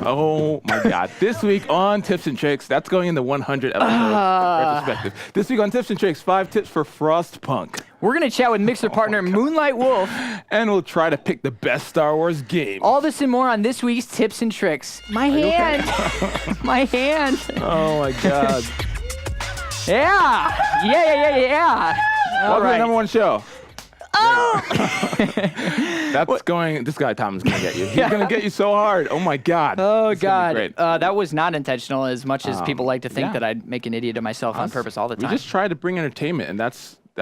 Oh my God. This week on Tips and Tricks, that's going in the 100 episode retrospective. This week on Tips and Tricks, 5 tips for Frostpunk. We're going to chat with Mixer partner MoonLiteWolf. And we'll try to pick the best Star Wars game. All this and more on this week's Tips and Tricks. My hand. Okay? My hand. Oh my God. Yeah. Welcome to the #1 show. Oh! This guy Tom is going to get you. He's going to get you so hard. Oh my God. Oh God. That was not intentional, as much as people like to think that I'd make an idiot of myself on purpose all the time. We just tried to bring entertainment, and that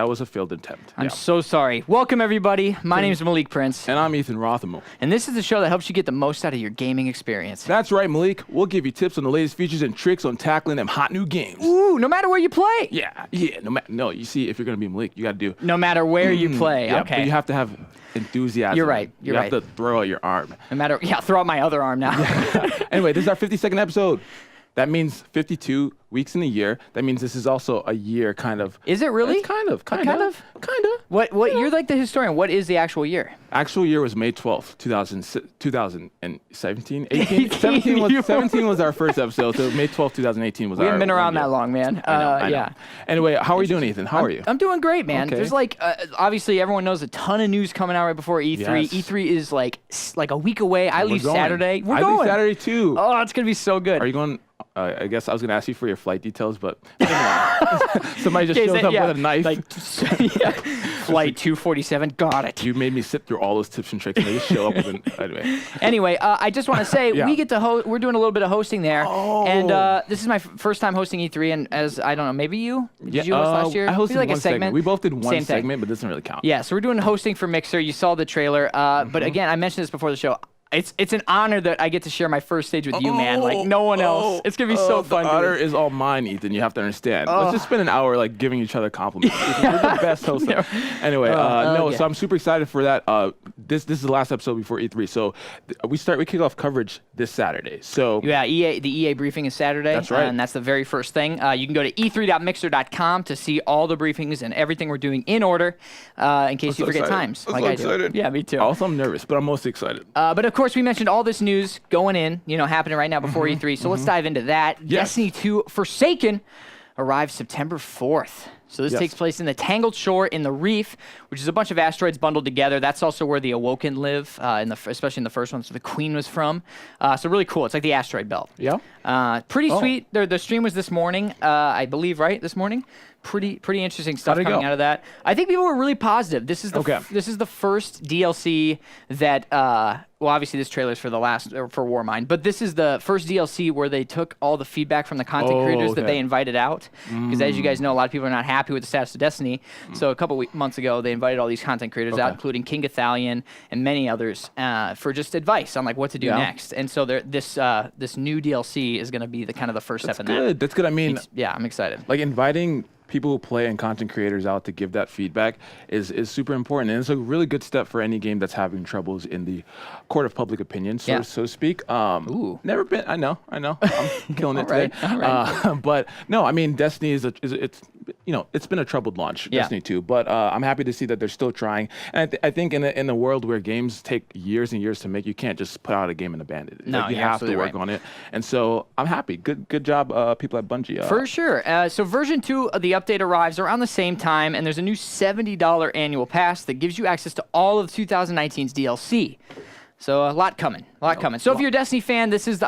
was a failed attempt. I'm so sorry. Welcome, everybody. My name is Malik Prince. And I'm Ethan Rothamel. And this is the show that helps you get the most out of your gaming experience. That's right, Malik. We'll give you tips on the latest features and tricks on tackling them hot new games. Ooh, no matter where you play. Yeah. No, you see, if you're going to be Malik, you got to do... No matter where you play. Yeah, okay. but you have to have enthusiasm. You're right. You have to throw out your arm. Throw out my other arm now. Anyway, this is our 52nd episode. That means 52 weeks in a year. That means this is also a year kind of. Is it really? Kind of. What you're like the historian. What is the actual year? Actual year was May 12th, 2017, 18? 17 was our first episode, so May 12th, 2018 was our. We haven't been around that long, man. I know. Yeah. Anyway, how are you doing, Ethan? How are you? I'm doing great, man. Okay. There's obviously everyone knows a ton of news coming out right before E3. Yes. E3 is like a week away. I leave Saturday. I leave Saturday too. Oh, it's gonna be so good. Are you going? I guess I was going to ask you for your flight details, but somebody just shows up with a knife. Flight 247, got it. You made me sit through all those tips and tricks, and they just show up with an... Anyway, I just want to say, we get to we're doing a little bit of hosting there, and this is my first time hosting E3, and as, I don't know, maybe you? Did you host last year? I hosted like one a segment. We both did one segment, but it doesn't really count. Yeah, so we're doing hosting for Mixer. You saw the trailer, but again, I mentioned this before the show. It's an honor that I get to share my first stage with you, man. Like no one else. It's gonna be so fun. The honor is all mine, Ethan. You have to understand. Let's just spend an hour giving each other compliments. You're the best host. Anyway, so I'm super excited for that. This is the last episode before E3. So we kick off coverage this Saturday. So yeah, the EA briefing is Saturday. That's right, and that's the very first thing. You can go to e3.mixer.com to see all the briefings and everything we're doing in order, in case you forget times. I'm so excited. Yeah, me too. Also, I'm nervous, but I'm mostly excited. But of course, we mentioned all this news going in, happening right now before E3. So let's dive into that. Yes. Destiny 2 Forsaken arrives September 4th. So this takes place in the Tangled Shore in the Reef, which is a bunch of asteroids bundled together. That's also where the Awoken live, especially in the first one. So the Queen was from. So really cool. It's like the asteroid belt. Yeah. Pretty sweet. The stream was this morning, I believe, right? This morning. Pretty interesting stuff coming out of that. I think people were really positive. This is the first DLC that. Well, obviously this trailer is for for Warmind, but this is the first DLC where they took all the feedback from the content creators that they invited out. Because as you guys know, a lot of people are not happy with the status of Destiny. So a couple months ago, they invited all these content creators out, including King Gathalion and many others, for just advice on what to do next. And so this new DLC is going to be the first step in that. That's good. I mean, I'm excited. Inviting people who play and content creators out to give that feedback is super important, and it's a really good step for any game that's having troubles in the court of public opinion, so to speak. Never been. I know. I'm killing it today. But no, I mean, Destiny it's been a troubled launch, Destiny 2. But I'm happy to see that they're still trying. And I think in a world where games take years and years to make, you can't just put out a game and abandon it. No, you have to work on it. And so I'm happy. Good job, people at Bungie. For sure. So version 2 of the update arrives around the same time, and there's a new $70 annual pass that gives you access to all of 2019's DLC. So a lot coming. So if you're a Destiny fan, this is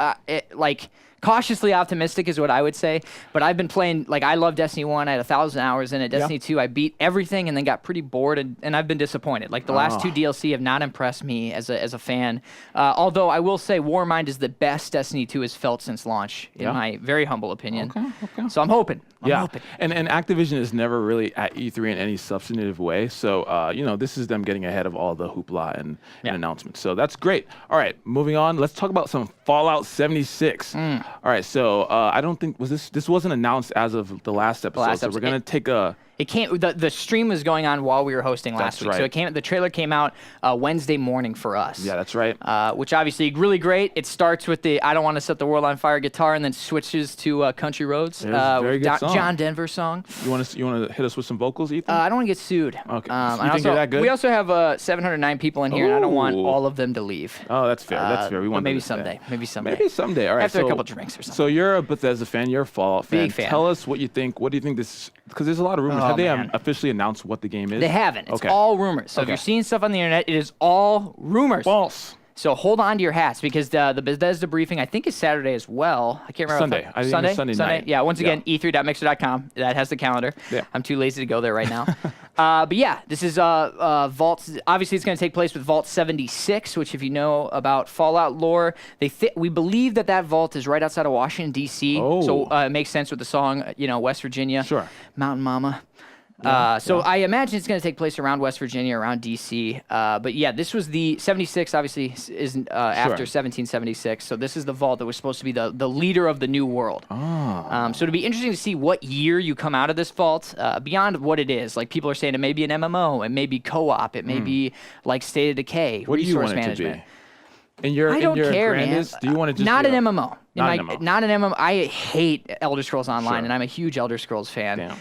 cautiously optimistic is what I would say, but I've been playing, I love Destiny 1, I had 1,000 hours in it. Destiny 2, I beat everything and then got pretty bored, and I've been disappointed. The last 2 DLC have not impressed me as a fan, although I will say Warmind is the best Destiny 2 has felt since launch, in my very humble opinion. Okay. So I'm hoping. And Activision is never really at E3 in any substantive way, so this is them getting ahead of all the hoopla and announcements, so that's great. All right, moving on, let's talk about some Fallout 76. All right, so I don't think this wasn't announced as of the last episode, so we're gonna take a It came. The stream was going on while we were hosting last week, so the trailer came out Wednesday morning for us. Yeah, that's right. Which obviously really great. It starts with the "I Don't Want to Set the World on Fire" guitar, and then switches to "Country Roads." Very good song. John Denver song. You want to hit us with some vocals, Ethan? I don't want to get sued. Okay. You think you're that good? We also have 709 people in here, and I don't want all of them to leave. Oh, that's fair. That's fair. We want maybe someday. Maybe someday. Maybe someday. All right. After a couple drinks or something. So you're a Bethesda fan. You're a Fallout fan. Big fan. Tell us what you think. What do you think this? Because there's a lot of rumors. Have they officially announced what the game is? They haven't. It's all rumors. So if you're seeing stuff on the internet, it is all rumors. False. So hold on to your hats, because the Bethesda briefing, I think, is Saturday as well. I can't remember. Sunday. I think it's Sunday night. Yeah, once again, e3.mixer.com. That has the calendar. Yeah. I'm too lazy to go there right now. But yeah, this is Vault. Obviously, it's going to take place with Vault 76, which, if you know about Fallout lore, we believe that vault is right outside of Washington, D.C. Oh. So it makes sense with the song, West Virginia. Sure. Mountain Mama. I imagine it's going to take place around West Virginia, around D.C. But yeah, this was the 76, obviously, is after 1776. So this is the vault that was supposed to be the leader of the new world. Oh. So it'd be interesting to see what year you come out of this vault, beyond what it is. Like, people are saying it may be an MMO, it may be co-op, it may be like State of Decay, what resource do you want management. It to be? I don't care, man. Do you want to just not an MMO? Not an MMO. Not an MMO. I hate Elder Scrolls Online, and I'm a huge Elder Scrolls fan. Damn.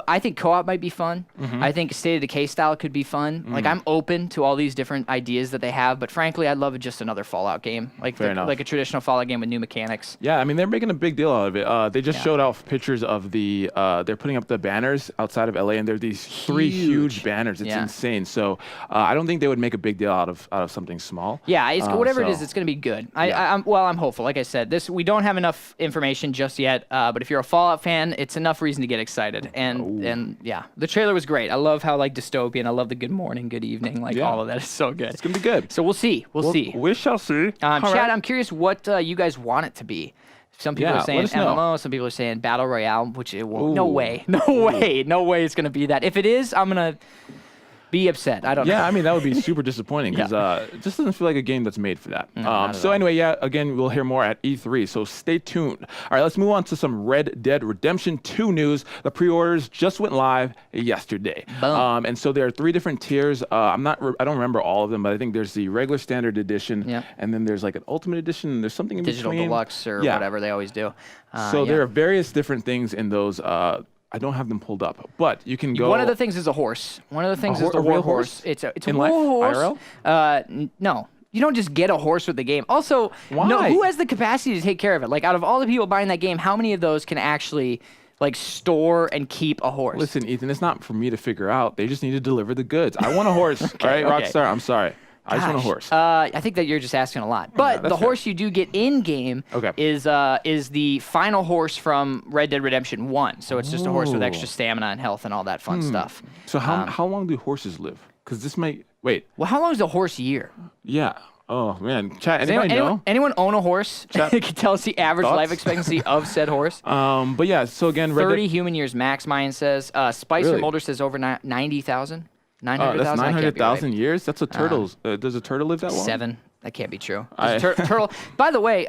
I think co-op might be fun. I think State of Decay style could be fun. Like, I'm open to all these different ideas that they have, but frankly, I'd love just another Fallout game, like a traditional Fallout game with new mechanics. Yeah, I mean, they're making a big deal out of it. They just showed off pictures of they're putting up the banners outside of LA, and there are these three huge banners. It's insane. So I don't think they would make a big deal out of something small. Yeah, whatever it is, it's going to be good. I'm hopeful. Like I said, we don't have enough information just yet, but if you're a Fallout fan, it's enough reason to get excited. And yeah, the trailer was great. I love how dystopian. I love the good morning, good evening, all of that is so good. It's gonna be good. So we'll see. We'll see. We shall see. Chad, I'm curious what you guys want it to be. Some people are saying MMO. Some people are saying Battle Royale, which it will. No way it's gonna be that. If it is, I'm gonna be upset. I don't know. Yeah, I mean, that would be super disappointing because it just doesn't feel like a game that's made for that. So anyway, again, we'll hear more at E3, so stay tuned. All right, let's move on to some Red Dead Redemption 2 news. The pre-orders just went live yesterday. And so there are 3 different tiers. I don't remember all of them, but I think there's the regular standard edition, and then there's like an ultimate edition, and there's something in Digital between. Deluxe or whatever they always do. So there are various different things in those. I don't have them pulled up, but you can go. One of the things is a horse. One of the things is the real horse. It's a in real life, horse. IRL? No. You don't just get a horse with the game. Also, why? Who has the capacity to take care of it? Like, out of all the people buying that game, how many of those can actually store and keep a horse? Listen, Ethan, it's not for me to figure out. They just need to deliver the goods. I want a horse. All right, Rockstar, I'm sorry. I just want a horse. I think that you're just asking a lot. But the horse you do get in-game is the final horse from Red Dead Redemption 1. So it's just a horse with extra stamina and health and all that fun stuff. So how long do horses live? Because this might... Wait. Well, how long is a horse year? Yeah. Oh, man. Chat, anybody know? Anyone own a horse? Chat, can tell us the average life expectancy of said horse? But yeah, so again... 30 human years max, Mayan says. Spicer Mulder says over 90,000. 900,000. That's 900,000 years. That's a turtle's. Does a turtle live that long? 7. That can't be true. Turtle. By the way,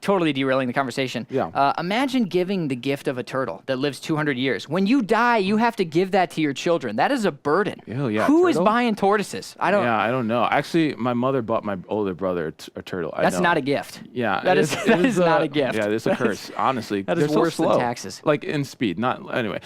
totally derailing the conversation. Yeah. Imagine giving the gift of a turtle that lives 200 years. When you die, you have to give that to your children. That is a burden. Ew, yeah. Who is buying tortoises? I don't know. Actually, my mother bought my older brother a turtle. That's not a gift. Yeah. That is not a gift. Yeah, it's a curse. Honestly, that is worse than taxes. Like in speed. Not anyway.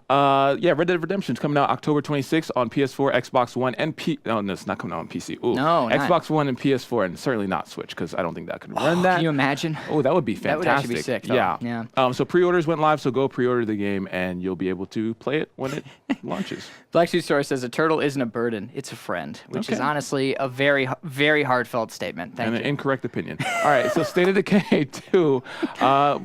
Red Dead Redemption is coming out October 26th on PS4, Xbox One, and No, it's not coming out on PC. Ooh. No, Xbox One and PS4, and certainly not Switch, because I don't think that could run that. Can you imagine? Oh, that would be fantastic. That would actually be sick, though. Yeah. So pre-orders went live, so go pre-order the game, and you'll be able to play it when it launches. Black Shoe Store says a turtle isn't a burden, it's a friend, which is honestly a very, very heartfelt statement. Thank you. An incorrect opinion. All right, so State of Decay 2,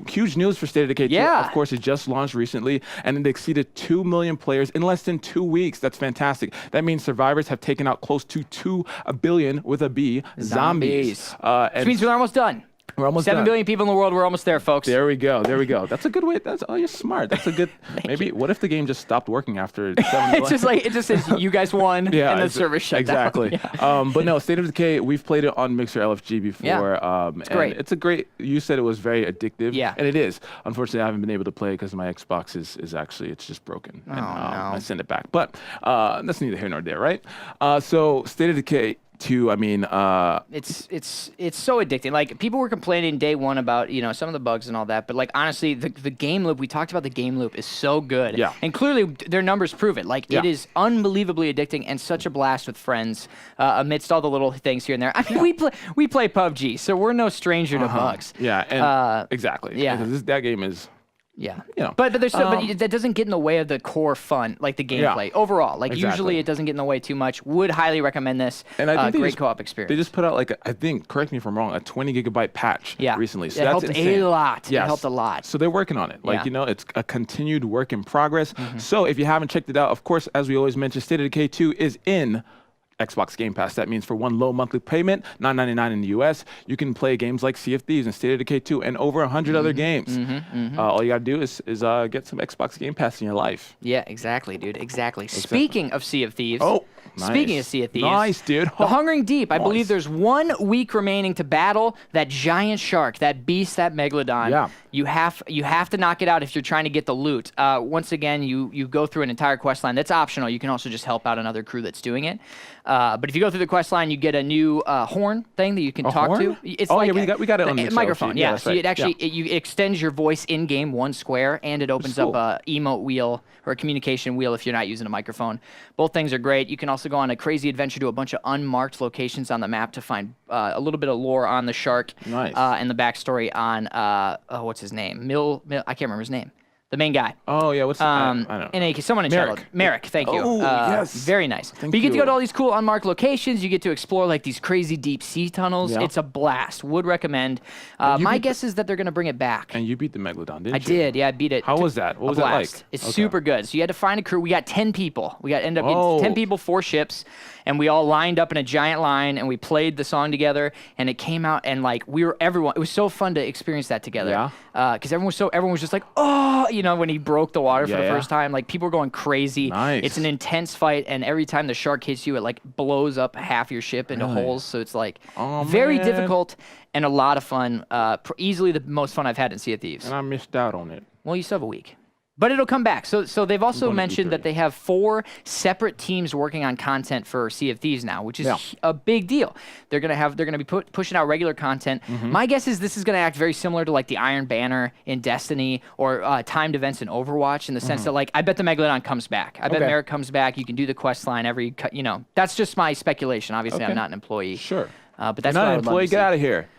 huge news for State of Decay 2. Yeah. Of course, it just launched recently, and it exceeded 2 million players in less than 2 weeks. That's fantastic. That means survivors have taken out close to 2 billion with a B zombies. Which means we're almost done. We're almost 7 billion people in the world. We're almost there, folks. There we go. That's a good way. You're smart. That's a good. Maybe. What if the game just stopped working after 7 billion? It just says you guys won, and the service shut down. Exactly. But no, State of Decay. We've played it on Mixer LFG before. Yeah. It's great. It's a great. You said it was very addictive. Yeah. And it is. Unfortunately, I haven't been able to play because my Xbox is actually it's just broken. Oh, no. I send it back. But that's neither here nor there, right? So State of Decay 2, I mean, it's so addicting. Like, people were complaining day one about some of the bugs and all that, but like, honestly, the game loop, we talked about the game loop, is so good. Yeah. And clearly their numbers prove it. Like, it is unbelievably addicting and such a blast with friends amidst all the little things here and there. I mean, we play PUBG, so we're no stranger to bugs. Yeah, and exactly. Yeah. Because that game is. Yeah, but there's but that doesn't get in the way of the core fun, like the gameplay overall. Like usually it doesn't get in the way too much. Would highly recommend this. And I think great co-op experience. They just put out I think, correct me if I'm wrong, a 20 gigabyte patch recently. So it that's helped insane. a lot. Yes. It helped a lot. So they're working on it. It's a continued work in progress. So if you haven't checked it out, of course, as we always mention, State of Decay 2 is in Xbox Game Pass. That means for one low monthly payment, $9.99 in the US, you can play games like Sea of Thieves and State of Decay 2 and over 100 other games. All you gotta do is get some Xbox Game Pass in your life. Yeah, exactly, dude. Exactly. Speaking of Sea of Thieves. Nice. Speaking of Sea of Thieves. Nice, dude. The Hungering Deep. I believe there's 1 week remaining to battle that giant shark, that beast, that megalodon. Yeah. You have to knock it out if you're trying to get the loot. Once again, you go through an entire quest line. That's optional. You can also just help out another crew that's doing it. But if you go through the quest line, you get a new horn thing that you can talk horn? to. It's we got it on the microphone. Yeah, that's so right. it actually you extends your voice in game 1 square, and it opens up a emote wheel or a communication wheel if you're not using a microphone. Both things are great. You can also go on a crazy adventure to a bunch of unmarked locations on the map to find a little bit of lore on the shark. Nice. And the backstory on what's his name? Mill. I can't remember his name. The main guy. Oh, yeah, what's the I don't know. In any case, someone in chat. Merrick, thank you. Oh, yes. Very nice. Thank but you get to you. go to all these cool unmarked locations. You get to explore like these crazy deep sea tunnels. Yeah. It's a blast. Would recommend. My guess is that they're going to bring it back. And you beat the Megalodon, didn't you? I did. Yeah, I beat it. How was that? What was that like? It's super good. So you had to find a crew. We got 10 people. We got ended up Oh. getting 10 people, 4 ships, and we all lined up in a giant line and we played the song together. And it came out and like everyone. It was so fun to experience that together. Yeah. Because everyone was just like, oh, when he broke the water for the first time, like people were going crazy. Nice. It's an intense fight, and every time the shark hits you, it like blows up half your ship into holes. So it's like very difficult and a lot of fun. Easily the most fun I've had in Sea of Thieves. And I missed out on it. Well, you still have a week. But it'll come back. So they've also mentioned that they have 4 separate teams working on content for Sea of Thieves now, which is a big deal. They're gonna be pushing out regular content. My guess is this is gonna act very similar to like the Iron Banner in Destiny or timed events in Overwatch, in the sense that like I bet the Megalodon comes back. I bet Merrick comes back. You can do the quest line every. That's just my speculation. Obviously, I'm not an employee. Sure. But that's You're what not I an would love employee. to Get see. out of here.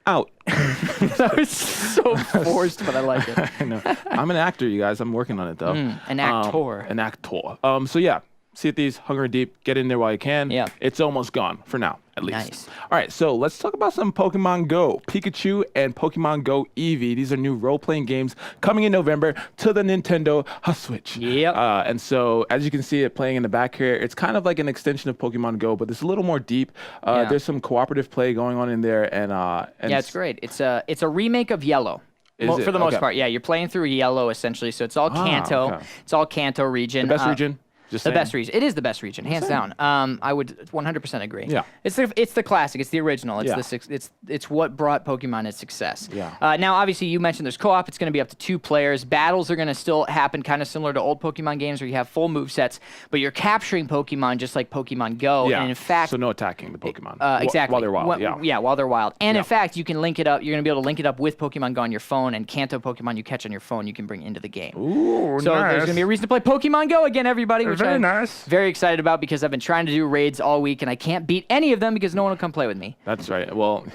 Out. That was so forced, but I like it. I know. I'm an actor, you guys. I'm working on it, though. An actor. An actor. So, yeah. Sea of Thieves, Hungry Deep. Get in there while you can. Yeah. It's almost gone, for now, at least. Nice. All right, so let's talk about some Pokemon Go. Pikachu and Pokemon Go Eevee. These are new role-playing games coming in November to the Nintendo Switch. Yep. And so, as you can see it playing in the back here, it's kind of like an extension of Pokemon Go, but it's a little more deep. There's some cooperative play going on in there. And yeah, it's great. It's a remake of Yellow. Is it? For the most Okay. part, yeah. You're playing through Yellow, essentially, so it's all Kanto. Okay. It's all Kanto region. The best region? Just The saying. best region. It is the best region, hands down. I would 100% agree. Yeah. It's the classic. It's the original. It's what brought Pokemon its success. Yeah. Now, obviously, you mentioned there's co-op. It's going to be up to 2 players. Battles are going to still happen, kind of similar to old Pokemon games where you have full movesets, but you're capturing Pokemon just like Pokemon Go. Yeah. And in fact, so no attacking the Pokemon. exactly. While they're wild. Yeah, while they're wild. And Yeah. in fact, you can link it up. You're going to be able to link it up with Pokemon Go on your phone, and Kanto Pokemon you catch on your phone, you can bring into the game. Ooh, So there's going to be a reason to play Pokemon Go again, everybody. Which Very I'm nice. very excited about because I've been trying to do raids all week, and I can't beat any of them because no one will come play with me. That's right. Well,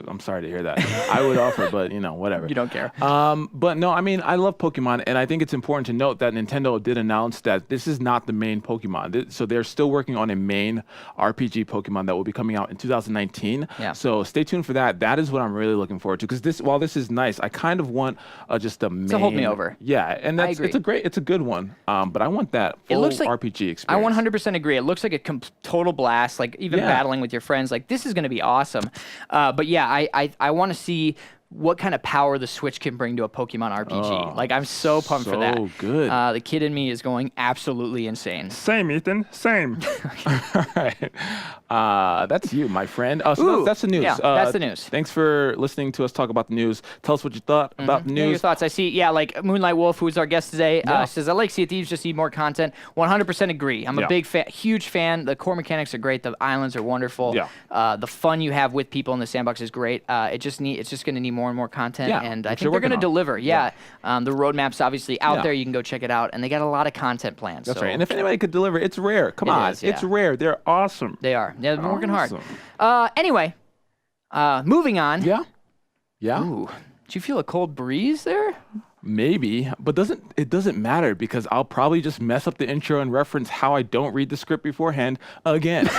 I'm sorry to hear that. I would offer, but whatever. You don't care. But no, I mean, I love Pokemon, and I think it's important to note that Nintendo did announce that this is not the main Pokemon. So they're still working on a main RPG Pokemon that will be coming out in 2019. Yeah. So stay tuned for that. That is what I'm really looking forward to, because while this is nice, I kind of want just a main. To hold me over. Yeah, and I agree. it's a good one. But I want that full looks like RPG experience. I 100% agree. It looks like a total blast. Like even battling with your friends, like this is going to be awesome. But yeah, I want to see what kind of power the Switch can bring to a Pokemon RPG. Like, I'm so pumped for that. So good. The kid in me is going absolutely insane. Same, Ethan. Same. All right. That's you, my friend. So that's the news. Yeah, that's the news. Thanks for listening to us talk about the news. Tell us what you thought about the news. Yeah, your thoughts. I see, like MoonLiteWolf, who's our guest today, says, I like Sea of Thieves, just need more content. 100% agree. I'm a big fan, huge fan. The core mechanics are great. The islands are wonderful. Yeah. The fun you have with people in the sandbox is great. It's just going to need more and more content, and I think they're going to deliver. The roadmap's obviously out there. You can go check it out, and they got a lot of content planned. That's right. And if anybody could deliver, it's rare. Come on. It's rare. They're awesome. They are. Yeah, they've been working hard. Anyway, moving on. Yeah. Ooh, did you feel a cold breeze there? Maybe, but it doesn't matter because I'll probably just mess up the intro and reference how I don't read the script beforehand again.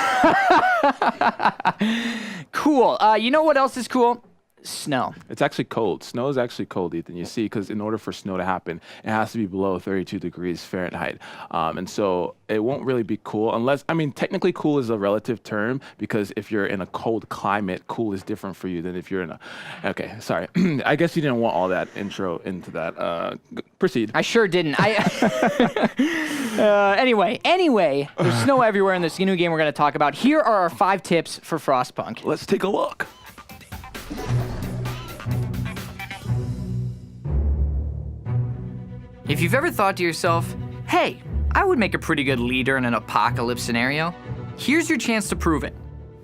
Cool. You know what else is cool? Snow. It's actually cold. Snow is actually cold, Ethan. You see, because in order for snow to happen, it has to be below 32 degrees Fahrenheit. And so it won't really be cool unless, technically cool is a relative term because if you're in a cold climate, cool is different for you than if you're in okay, sorry. I guess you didn't want all that intro into that. Proceed. I sure didn't. Anyway, there's snow everywhere in this new game we're going to talk about. Here are our 5 tips for Frostpunk. Let's take a look. If you've ever thought to yourself, hey, I would make a pretty good leader in an apocalypse scenario, here's your chance to prove it.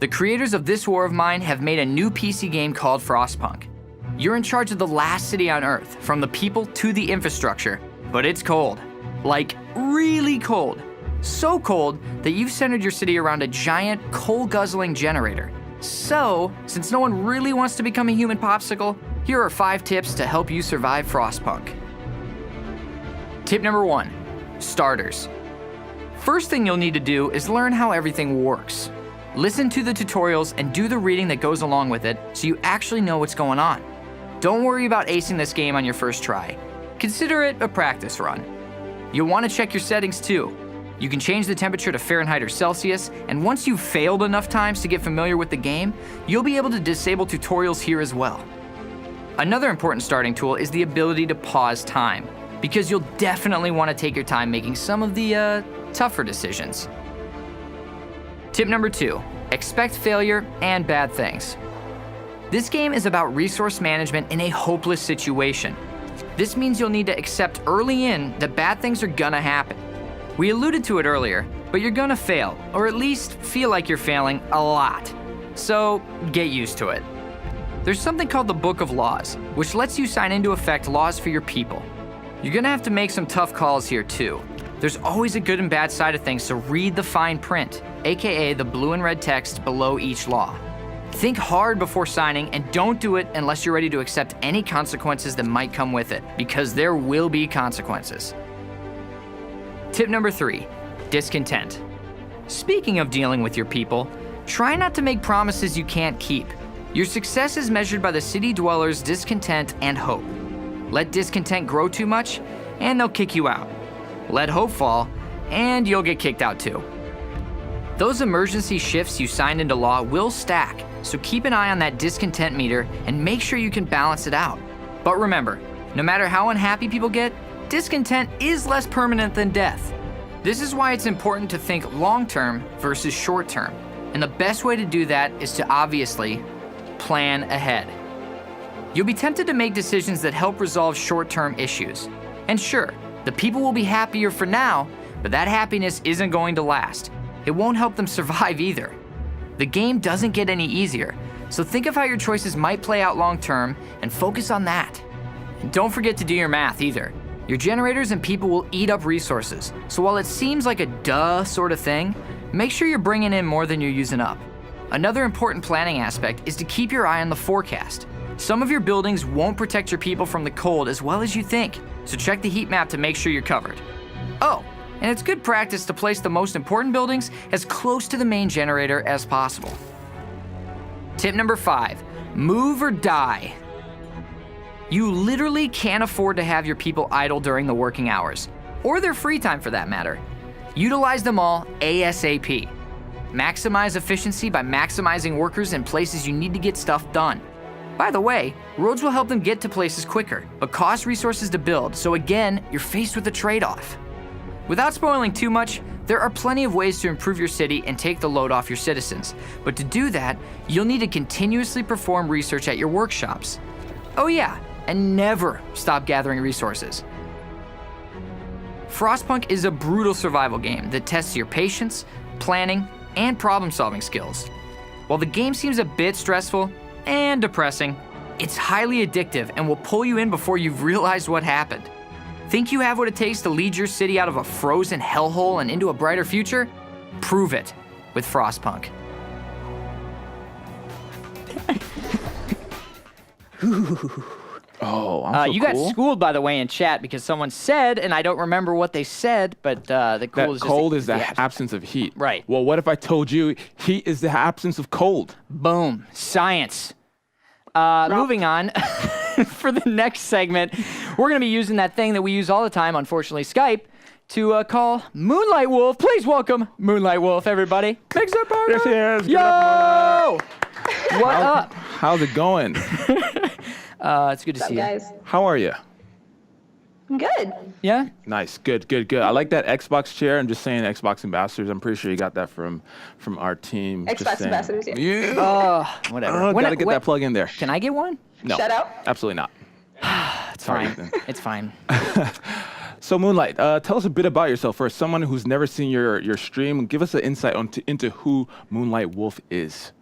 The creators of This War of Mine have made a new PC game called Frostpunk. You're in charge of the last city on Earth, from the people to the infrastructure, but it's cold. Like, really cold. So cold that you've centered your city around a giant, coal-guzzling generator. So, since no one really wants to become a human popsicle, here are 5 tips to help you survive Frostpunk. Tip number 1, starters. First thing you'll need to do is learn how everything works. Listen to the tutorials and do the reading that goes along with it so you actually know what's going on. Don't worry about acing this game on your first try. Consider it a practice run. You'll want to check your settings too. You can change the temperature to Fahrenheit or Celsius, and once you've failed enough times to get familiar with the game, you'll be able to disable tutorials here as well. Another important starting tool is the ability to pause time, because you'll definitely want to take your time making some of the tougher decisions. Tip number 2, expect failure and bad things. This game is about resource management in a hopeless situation. This means you'll need to accept early in that bad things are gonna happen. We alluded to it earlier, but you're gonna fail, or at least feel like you're failing a lot. So get used to it. There's something called the Book of Laws, which lets you sign into effect laws for your people. You're gonna have to make some tough calls here too. There's always a good and bad side of things, so read the fine print, aka the blue and red text below each law. Think hard before signing, and don't do it unless you're ready to accept any consequences that might come with it, because there will be consequences. Tip number 3, discontent. Speaking of dealing with your people, try not to make promises you can't keep. Your success is measured by the city dwellers' discontent and hope. Let discontent grow too much, and they'll kick you out. Let hope fall, and you'll get kicked out too. Those emergency shifts you signed into law will stack, so keep an eye on that discontent meter and make sure you can balance it out. But remember, no matter how unhappy people get, discontent is less permanent than death. This is why it's important to think long-term versus short-term. And the best way to do that is to obviously plan ahead. You'll be tempted to make decisions that help resolve short-term issues. And sure, the people will be happier for now, but that happiness isn't going to last. It won't help them survive either. The game doesn't get any easier, so think of how your choices might play out long-term and focus on that. And don't forget to do your math either. Your generators and people will eat up resources, so while it seems like a duh sort of thing, make sure you're bringing in more than you're using up. Another important planning aspect is to keep your eye on the forecast. Some of your buildings won't protect your people from the cold as well as you think, so check the heat map to make sure you're covered. Oh, and it's good practice to place the most important buildings as close to the main generator as possible. Tip number 5, move or die. You literally can't afford to have your people idle during the working hours, or their free time for that matter. Utilize them all ASAP. Maximize efficiency by maximizing workers in places you need to get stuff done. By the way, roads will help them get to places quicker, but cost resources to build, so again, you're faced with a trade-off. Without spoiling too much, there are plenty of ways to improve your city and take the load off your citizens. But to do that, you'll need to continuously perform research at your workshops. Oh yeah, and never stop gathering resources. Frostpunk is a brutal survival game that tests your patience, planning, and problem-solving skills. While the game seems a bit stressful and depressing, it's highly addictive and will pull you in before you've realized what happened. Think you have what it takes to lead your city out of a frozen hellhole and into a brighter future? Prove it with Frostpunk. Oh, I'm so you cool. got schooled, by the way, in chat because someone said, and I don't remember what they said, but the cold is cold just is the absence of heat. Right. Well, what if I told you heat is the absence of cold? Boom. Science. Moving on. For the next segment, we're going to be using that thing that we use all the time, unfortunately, Skype, to call MoonLiteWolf. Please welcome MoonLiteWolf, everybody. Make some partner. Yes, he is. Yo! What up? How's it going? It's good to see you. Guys? How are you? I'm good. Yeah? Nice. Good. I like that Xbox chair. I'm just saying Xbox ambassadors. I'm pretty sure you got that from our team. Xbox ambassadors, yeah. Yeah. Whatever. Gotta get that plug in there. Can I get one? No. Shout out? Absolutely not. It's fine. It's fine. So Moonlight, tell us a bit about yourself. For someone who's never seen your stream, give us an insight into who MoonLiteWolf is.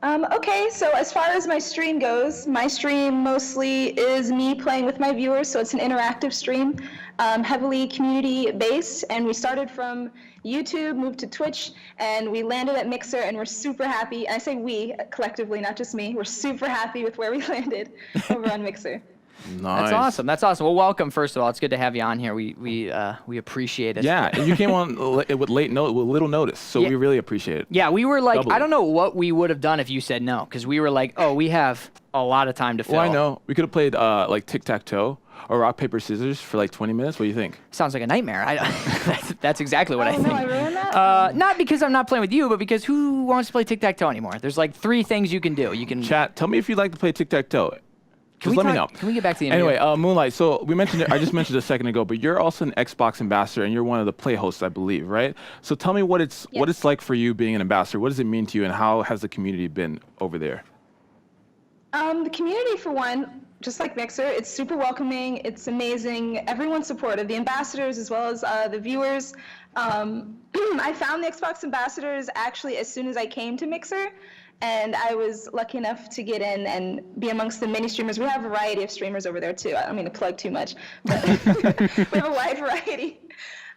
Okay, so as far as my stream goes, my stream mostly is me playing with my viewers, so it's an interactive stream, heavily community-based, and we started from YouTube, moved to Twitch, and we landed at Mixer, and we're super happy. I say we, collectively, not just me. We're super happy with where we landed over on Mixer. Nice. That's awesome. Well, welcome, first of all. It's good to have you on here. We appreciate it. Yeah, and you came on with little notice, so we really appreciate it. Yeah, we were like, Doubly. I don't know what we would have done if you said no, because we were like, oh, we have a lot of time to fill. Well, I know. We could have played like tic-tac-toe or rock, paper, scissors for like 20 minutes. What do you think? Sounds like a nightmare. that's exactly what I think. No, I ruined that? Not because I'm not playing with you, but because who wants to play tic-tac-toe anymore? There's like 3 things you can do. You can Chat, tell me if you'd like to play tic-tac-toe. Just let me know. Can we get back to the Anyway, Moonlight, so we mentioned it, I just mentioned it a second ago, but you're also an Xbox ambassador and you're one of the play hosts, I believe, right? So tell me what it's like for you being an ambassador. What does it mean to you and how has the community been over there? The community, for one, just like Mixer, it's super welcoming, it's amazing, everyone's supportive, the ambassadors as well as the viewers. I found the Xbox ambassadors actually as soon as I came to Mixer. And I was lucky enough to get in and be amongst the many streamers. We have a variety of streamers over there, too. I don't mean to plug too much, but we have a wide variety.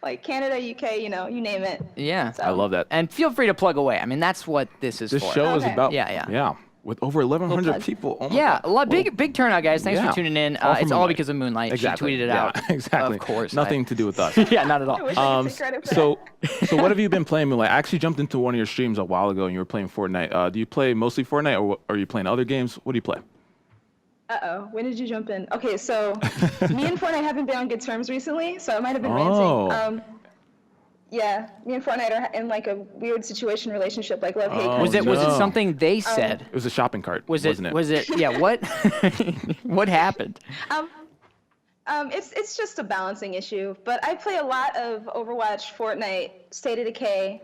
Like Canada, UK, you name it. Yeah. So. I love that. And feel free to plug away. I mean, that's what this is for. This show is about, Yeah. with over 1,100 people. Oh yeah, a lot, big turnout, guys. Thanks for tuning in. It's all because of Moonlight. Exactly. She tweeted it out. Exactly. Of course. Nothing to do with us. Yeah, not at all. I wish I could take credit for So what have you been playing, Moonlight? I actually jumped into one of your streams a while ago and you were playing Fortnite. Do you play mostly Fortnite or are you playing other games? What do you play? Uh-oh, when did you jump in? Okay, so me and Fortnite haven't been on good terms recently, so I might have been ranting. Yeah, me and Fortnite are in like a weird situation relationship, like love-hate. Was it something they said? It was a shopping cart, wasn't it? Was it? Yeah. What? What happened? It's just a balancing issue, but I play a lot of Overwatch, Fortnite, State of Decay,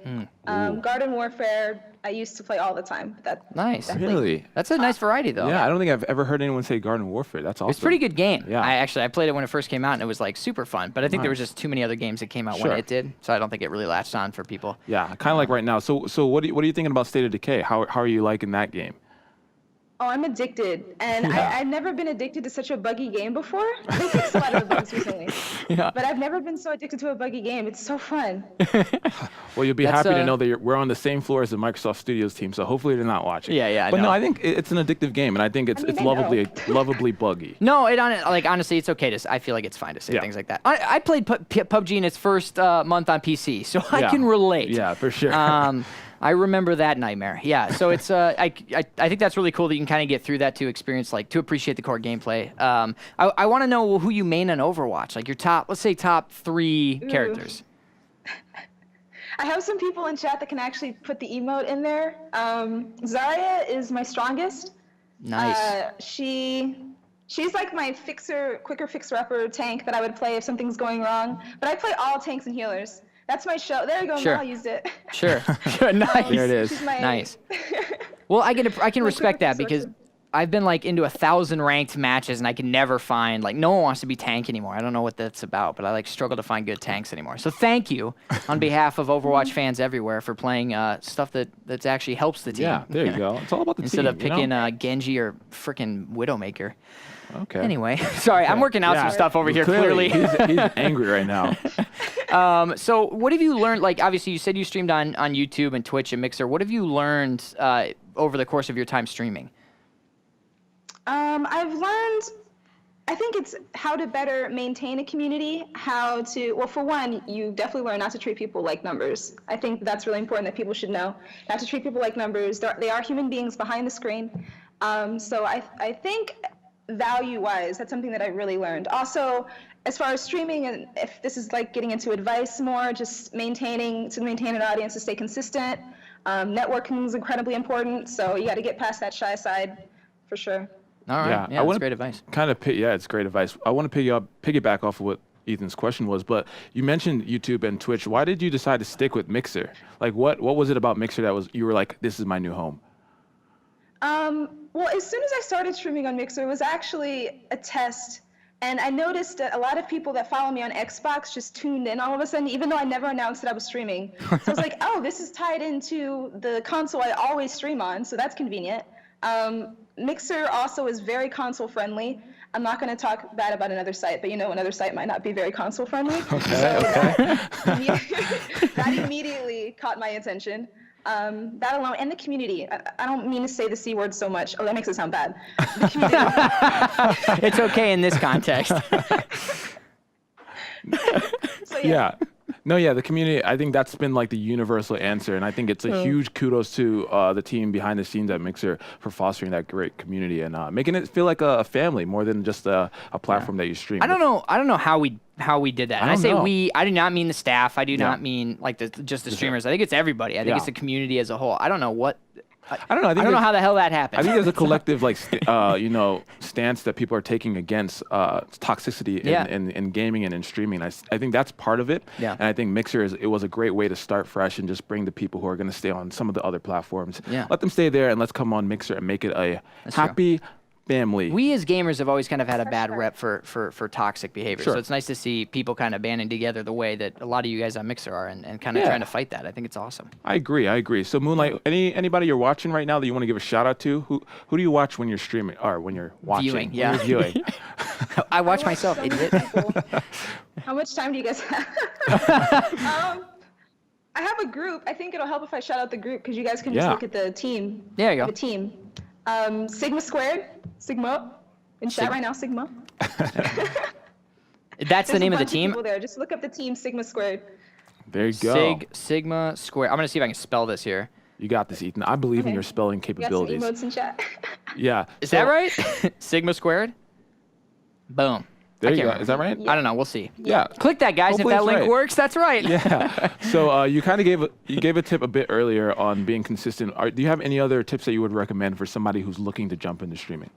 Garden Warfare. I used to play all the time. Nice. Really? That's a nice variety, though. Yeah, I don't think I've ever heard anyone say Garden Warfare. That's awesome. It's a pretty good game. Yeah. I played it when it first came out, and it was like super fun. But I think there was just too many other games that came out when it did, so I don't think it really latched on for people. Yeah, kind of like right now. So what are you thinking about State of Decay? How are you liking that game? Oh, I'm addicted, and I've never been addicted to such a buggy game before. They fixed a lot of the bugs recently, but I've never been so addicted to a buggy game. It's so fun. Well, you'll be happy to know that we're on the same floor as the Microsoft Studios team, so hopefully they're not watching. Yeah, But no, I think it's an addictive game, and I think it's lovably buggy. No, honestly, it's okay I feel like it's fine to say things like that. I played PUBG in its first month on PC, so I can relate. Yeah, for sure. I remember that nightmare. Yeah, so it's I think that's really cool that you can kind of get through that to experience to appreciate the core gameplay. I want to know who you main on Overwatch, like your top 3 characters. I have some people in chat that can actually put the emote in there. Zarya is my strongest. Nice. She's like my quicker fixer-upper tank that I would play if something's going wrong. But I play all tanks and healers. That's my show. There you go. Sure. Mel used it. Sure. Nice. There it is. Nice. Well, I can respect that because I've been like into 1,000 ranked matches and I can never find, like, no one wants to be tank anymore. I don't know what that's about, but I like struggle to find good tanks anymore. So thank you on behalf of Overwatch fans everywhere for playing stuff that actually helps the team. Yeah, there you go. It's all about the Instead team. of picking Genji or frickin' Widowmaker. Okay. Anyway, sorry, I'm working out some stuff over here, clearly. He's angry right now. So what have you learned? Like, obviously, you said you streamed on YouTube and Twitch and Mixer. What have you learned over the course of your time streaming? I've learned, I think it's how to better maintain a community, well, for one, you definitely learn not to treat people like numbers. I think that's really important that people should know, not to treat people like numbers. They are human beings behind the screen. So I think value-wise, that's something that I really learned. Also, as far as streaming, and if this is like getting into advice more, just to maintain an audience, to stay consistent. Networking is incredibly important, so you got to get past that shy side for sure. All right. Yeah, that's great advice. It's great advice. I want to piggyback off of what Ethan's question was, but you mentioned YouTube and Twitch. Why did you decide to stick with Mixer? Like, what was it about Mixer that you were like, this is my new home? Well, as soon as I started streaming on Mixer, it was actually a test. And I noticed that a lot of people that follow me on Xbox just tuned in all of a sudden, even though I never announced that I was streaming. So I was like, oh, this is tied into the console I always stream on, so that's convenient. Mixer also is very console friendly. I'm not going to talk bad about another site, but another site might not be very console friendly. Okay. That immediately caught my attention. That alone, and the community. I don't mean to say the C word so much. Oh, that makes it sound bad. The community. It's okay in this context. So, yeah. The community, I think that's been like the universal answer, and I think it's a huge kudos to the team behind the scenes at Mixer for fostering that great community and making it feel like a family more than just a platform that you stream. I don't know how we did that. And I say know. we, I do not mean the staff. I do not mean like just the streamers. I think it's everybody. I think it's the community as a whole. I don't know what. I don't know. I don't know how the hell that happened. I think there's a collective stance that people are taking against toxicity in gaming and in streaming. I think that's part of it. Yeah. And I think Mixer it was a great way to start fresh and just bring the people who are going to stay on some of the other platforms. Yeah. Let them stay there and let's come on Mixer and make it a happy family. We as gamers have always kind of had a bad rep for toxic behavior. Sure. So it's nice to see people kind of banding together the way that a lot of you guys on Mixer are and kind of trying to fight that. I think it's awesome. I agree. So MoonLite, anybody you're watching right now that you want to give a shout out to? Who do you watch when you're streaming or when you're watching? Viewing, when you're viewing. I watch myself, idiot. How much time do you guys have? I have a group. I think it'll help if I shout out the group because you guys can just look at the team. There you go. The team. Sigma, in chat right now, Sigma. That's the name of the team? People there. Just look up the team, Sigma Squared. There you go. Sigma Squared. I'm going to see if I can spell this here. You got this, Ethan. I believe in your spelling capabilities. You got some emotes in chat. Yeah. Is that right? Sigma Squared? Boom. There you go. Is that right? Yeah. I don't know. We'll see. Yeah. Click that, guys. Hopefully if that link works, that's right. Yeah. So you kind of gave a tip a bit earlier on being consistent. Do you have any other tips that you would recommend for somebody who's looking to jump into streaming?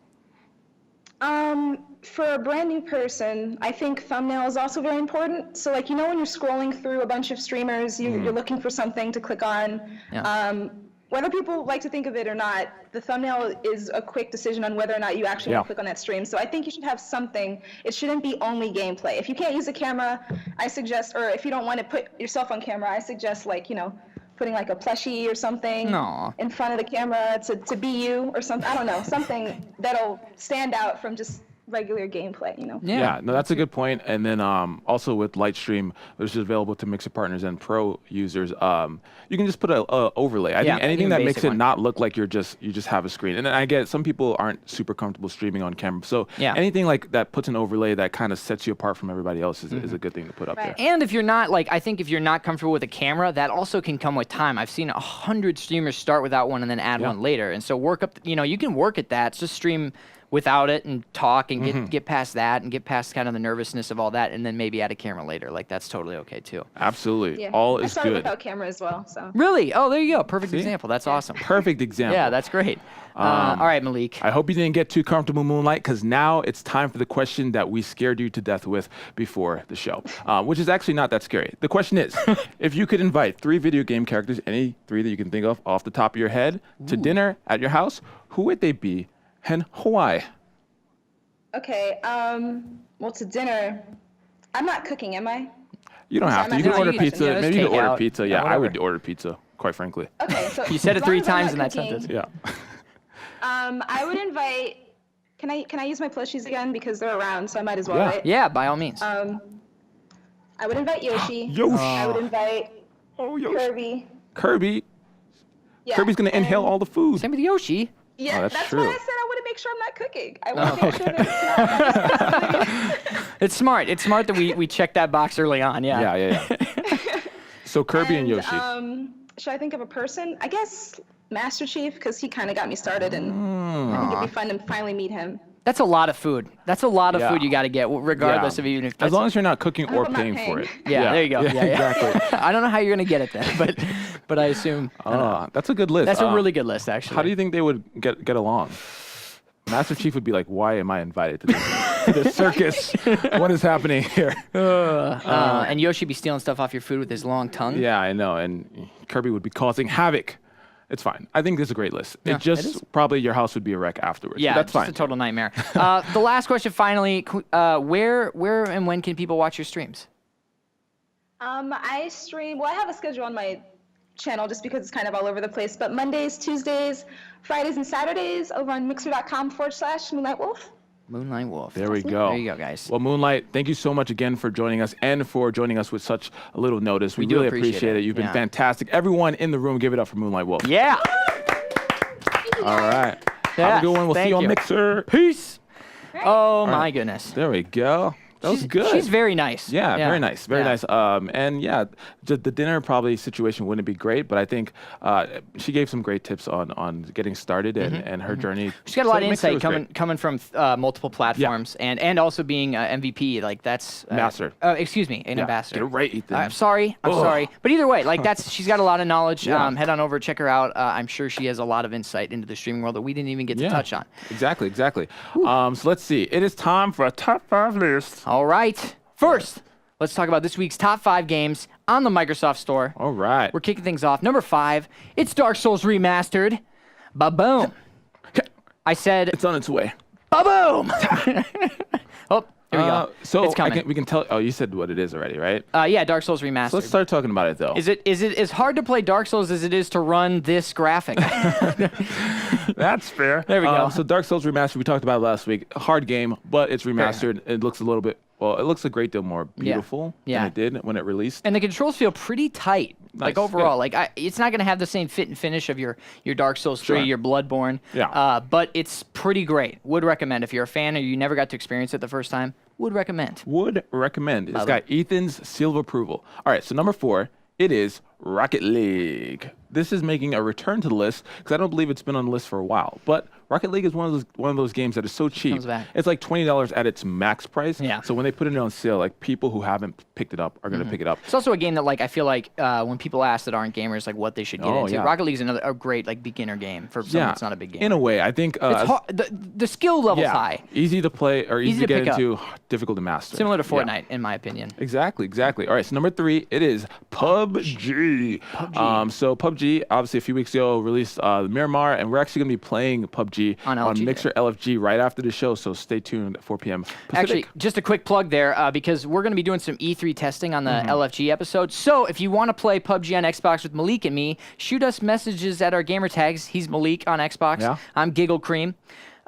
For a brand new person, I think thumbnail is also very important. So like, when you're scrolling through a bunch of streamers, you're looking for something to click on. Yeah. Whether people like to think of it or not, the thumbnail is a quick decision on whether or not you actually want to click on that stream. So I think you should have something. It shouldn't be only gameplay. If you can't use a camera, I suggest, or if you don't want to put yourself on camera, I suggest putting like a plushie or something in front of the camera to be you or something. I don't know, something that'll stand out from just regular gameplay, Yeah, no, that's a good point. And then also with Lightstream, which is available to Mixer partners and pro users, you can just put a overlay. I think anything that makes it not look like you just have a screen. And then I get some people aren't super comfortable streaming on camera. So anything like that puts an overlay that kind of sets you apart from everybody else is a good thing to put up there. And if you're not I think if you're not comfortable with a camera, that also can come with time. I've seen 100 streamers start without one and then add one later. And so work up, you can work at that. Just stream without it and talk and get past that and get past kind of the nervousness of all that, and then maybe add a camera later. Like, that's totally okay too. Absolutely. Yeah. All is I started good. without camera as well. So. Really? Oh, there you go. Perfect example. That's awesome. Perfect example. Yeah, that's great. All right, Malik. I hope you didn't get too comfortable, Moonlight, because now it's time for the question that we scared you to death with before the show, which is actually not that scary. The question is, if you could invite 3 video game characters, any 3 that you can think of off the top of your head, to dinner at your house, who would they be and why? Okay, well, to dinner, I'm not cooking, am I? You don't have to. You can order pizza. Yeah, Maybe you can order takeout. pizza. Yeah, Yeah, I would whatever. order pizza, quite frankly. Okay, so You said it as 3 long as I'm times not in that cooking, sentence. Yeah. I would invite. Can I use my plushies again because they're around, so I might as well, Yeah. right? Yeah, by all means. I would invite Yoshi. Yoshi. I would invite Oh, Yoshi. Kirby. Kirby. Yeah, Kirby's going to inhale and- all the food. Same with Yoshi. Yeah, Oh, that's that's true. why I said I want to make sure I'm not cooking. I want to make sure that It's smart. It's smart that we checked that box early on. Yeah. Yeah. So Kirby and Yoshi. Should I think of a person? I guess Master Chief, because he kind of got me started, and I think it'd be fun to finally meet him. That's a lot of food. That's a lot of Yeah. food you got to get, regardless of even if. As long as you're not cooking or hope I'm not paying for it. paying. Yeah, there you go. Yeah, exactly. I don't know how you're gonna get it then, but I assume That's a good list. that's a really good list, actually. How do you think they would get along? Master Chief would be like, "Why am I invited to this circus? What is happening here?" and Yoshi be stealing stuff off your food with his long tongue. Yeah, I know. And Kirby would be causing havoc. It's fine. I think this is a great list. Yeah, It just it is. probably your house would be a wreck afterwards. Yeah, but that's just fine. a total nightmare. The last question, finally, where and when can people watch your streams? I stream. Well, I have a schedule on my channel just because it's kind of all over the place. But Mondays, Tuesdays, Fridays, and Saturdays over on Mixer.com/MoonLiteWolf. MoonLiteWolf. There we go. There you go, guys. Well, Moonlight, thank you so much again for joining us and for joining us with such a little notice. We do really appreciate appreciate it. it. You've been Yeah. fantastic. Everyone in the room, give it up for Moonlight Wolf. Yeah. All right. Yeah, Have a good one. We'll see thank you on you. Mixer. Peace. Oh my right. goodness. There we go. That was good. She's very nice. Yeah, very nice, very Yeah. nice. And yeah, the dinner probably situation wouldn't be great, but I think she gave some great tips on getting started and her journey. She's got a lot So of Mixer insight was great. coming from multiple platforms and also being MVP. Like that's Master. Excuse me, an Yeah, ambassador. get it right, Ethan. I'm sorry. But either way, like she's got a lot of knowledge. Head on over, check her out. I'm sure she has a lot of insight into the streaming world that we didn't even get to touch on. Exactly. So let's see. It is time for a top 5 list. All right. First, let's talk about this week's top 5 games on the Microsoft Store. All right. We're kicking things off. Number 5, it's Dark Souls Remastered. Ba-boom. I said, It's on its way. ba-boom. Oh, here we go. So it's coming. we can tell. Oh, you said what it is already, right? Yeah, Dark Souls Remastered. So let's start talking about it, though. Is it as hard to play Dark Souls as it is to run this graphic? That's fair. There we go. So Dark Souls Remastered, we talked about it last week. A hard game, but it's remastered. It looks a little bit. Well, it looks a great deal more beautiful Yeah. than it did when it released. And the controls feel pretty tight. Like Nice, overall, it's not going to have the same fit and finish of your Dark Souls 3, Sure. your Bloodborne. Yeah. But it's pretty great. Would recommend if you're a fan or you never got to experience it the first time. Would recommend. Would recommend. It's got Ethan's seal of approval. All right, so number 4, it is Rocket League. This is making a return to the list because I don't believe it's been on the list for a while. But Rocket League is one of those games that is so cheap. Comes back. It's like $20 at its max price. Yeah. So when they put it on sale, like people who haven't picked it up are going to pick it up. It's also a game that I feel like when people ask that aren't gamers what they should get into. yeah. Rocket League is a great beginner game for someone that's not a big gamer. In a way, I think It's hard, the skill level's high. easy to play or easy to get pick up. into, difficult to master. Similar to Yeah. Fortnite, in my opinion. Exactly. All right, so number 3, it is PUBG. So PUBG, obviously a few weeks ago, released the Miramar, and we're actually going to be playing PUBG On LFG Mixer LFG right after the show, so stay tuned at 4 p.m. Pacific. Actually, just a quick plug there, because we're going to be doing some E3 testing on the LFG episode. So if you want to play PUBG on Xbox with Malik and me, shoot us messages at our gamer tags. He's Malik on Xbox. Yeah. I'm Giggle Cream.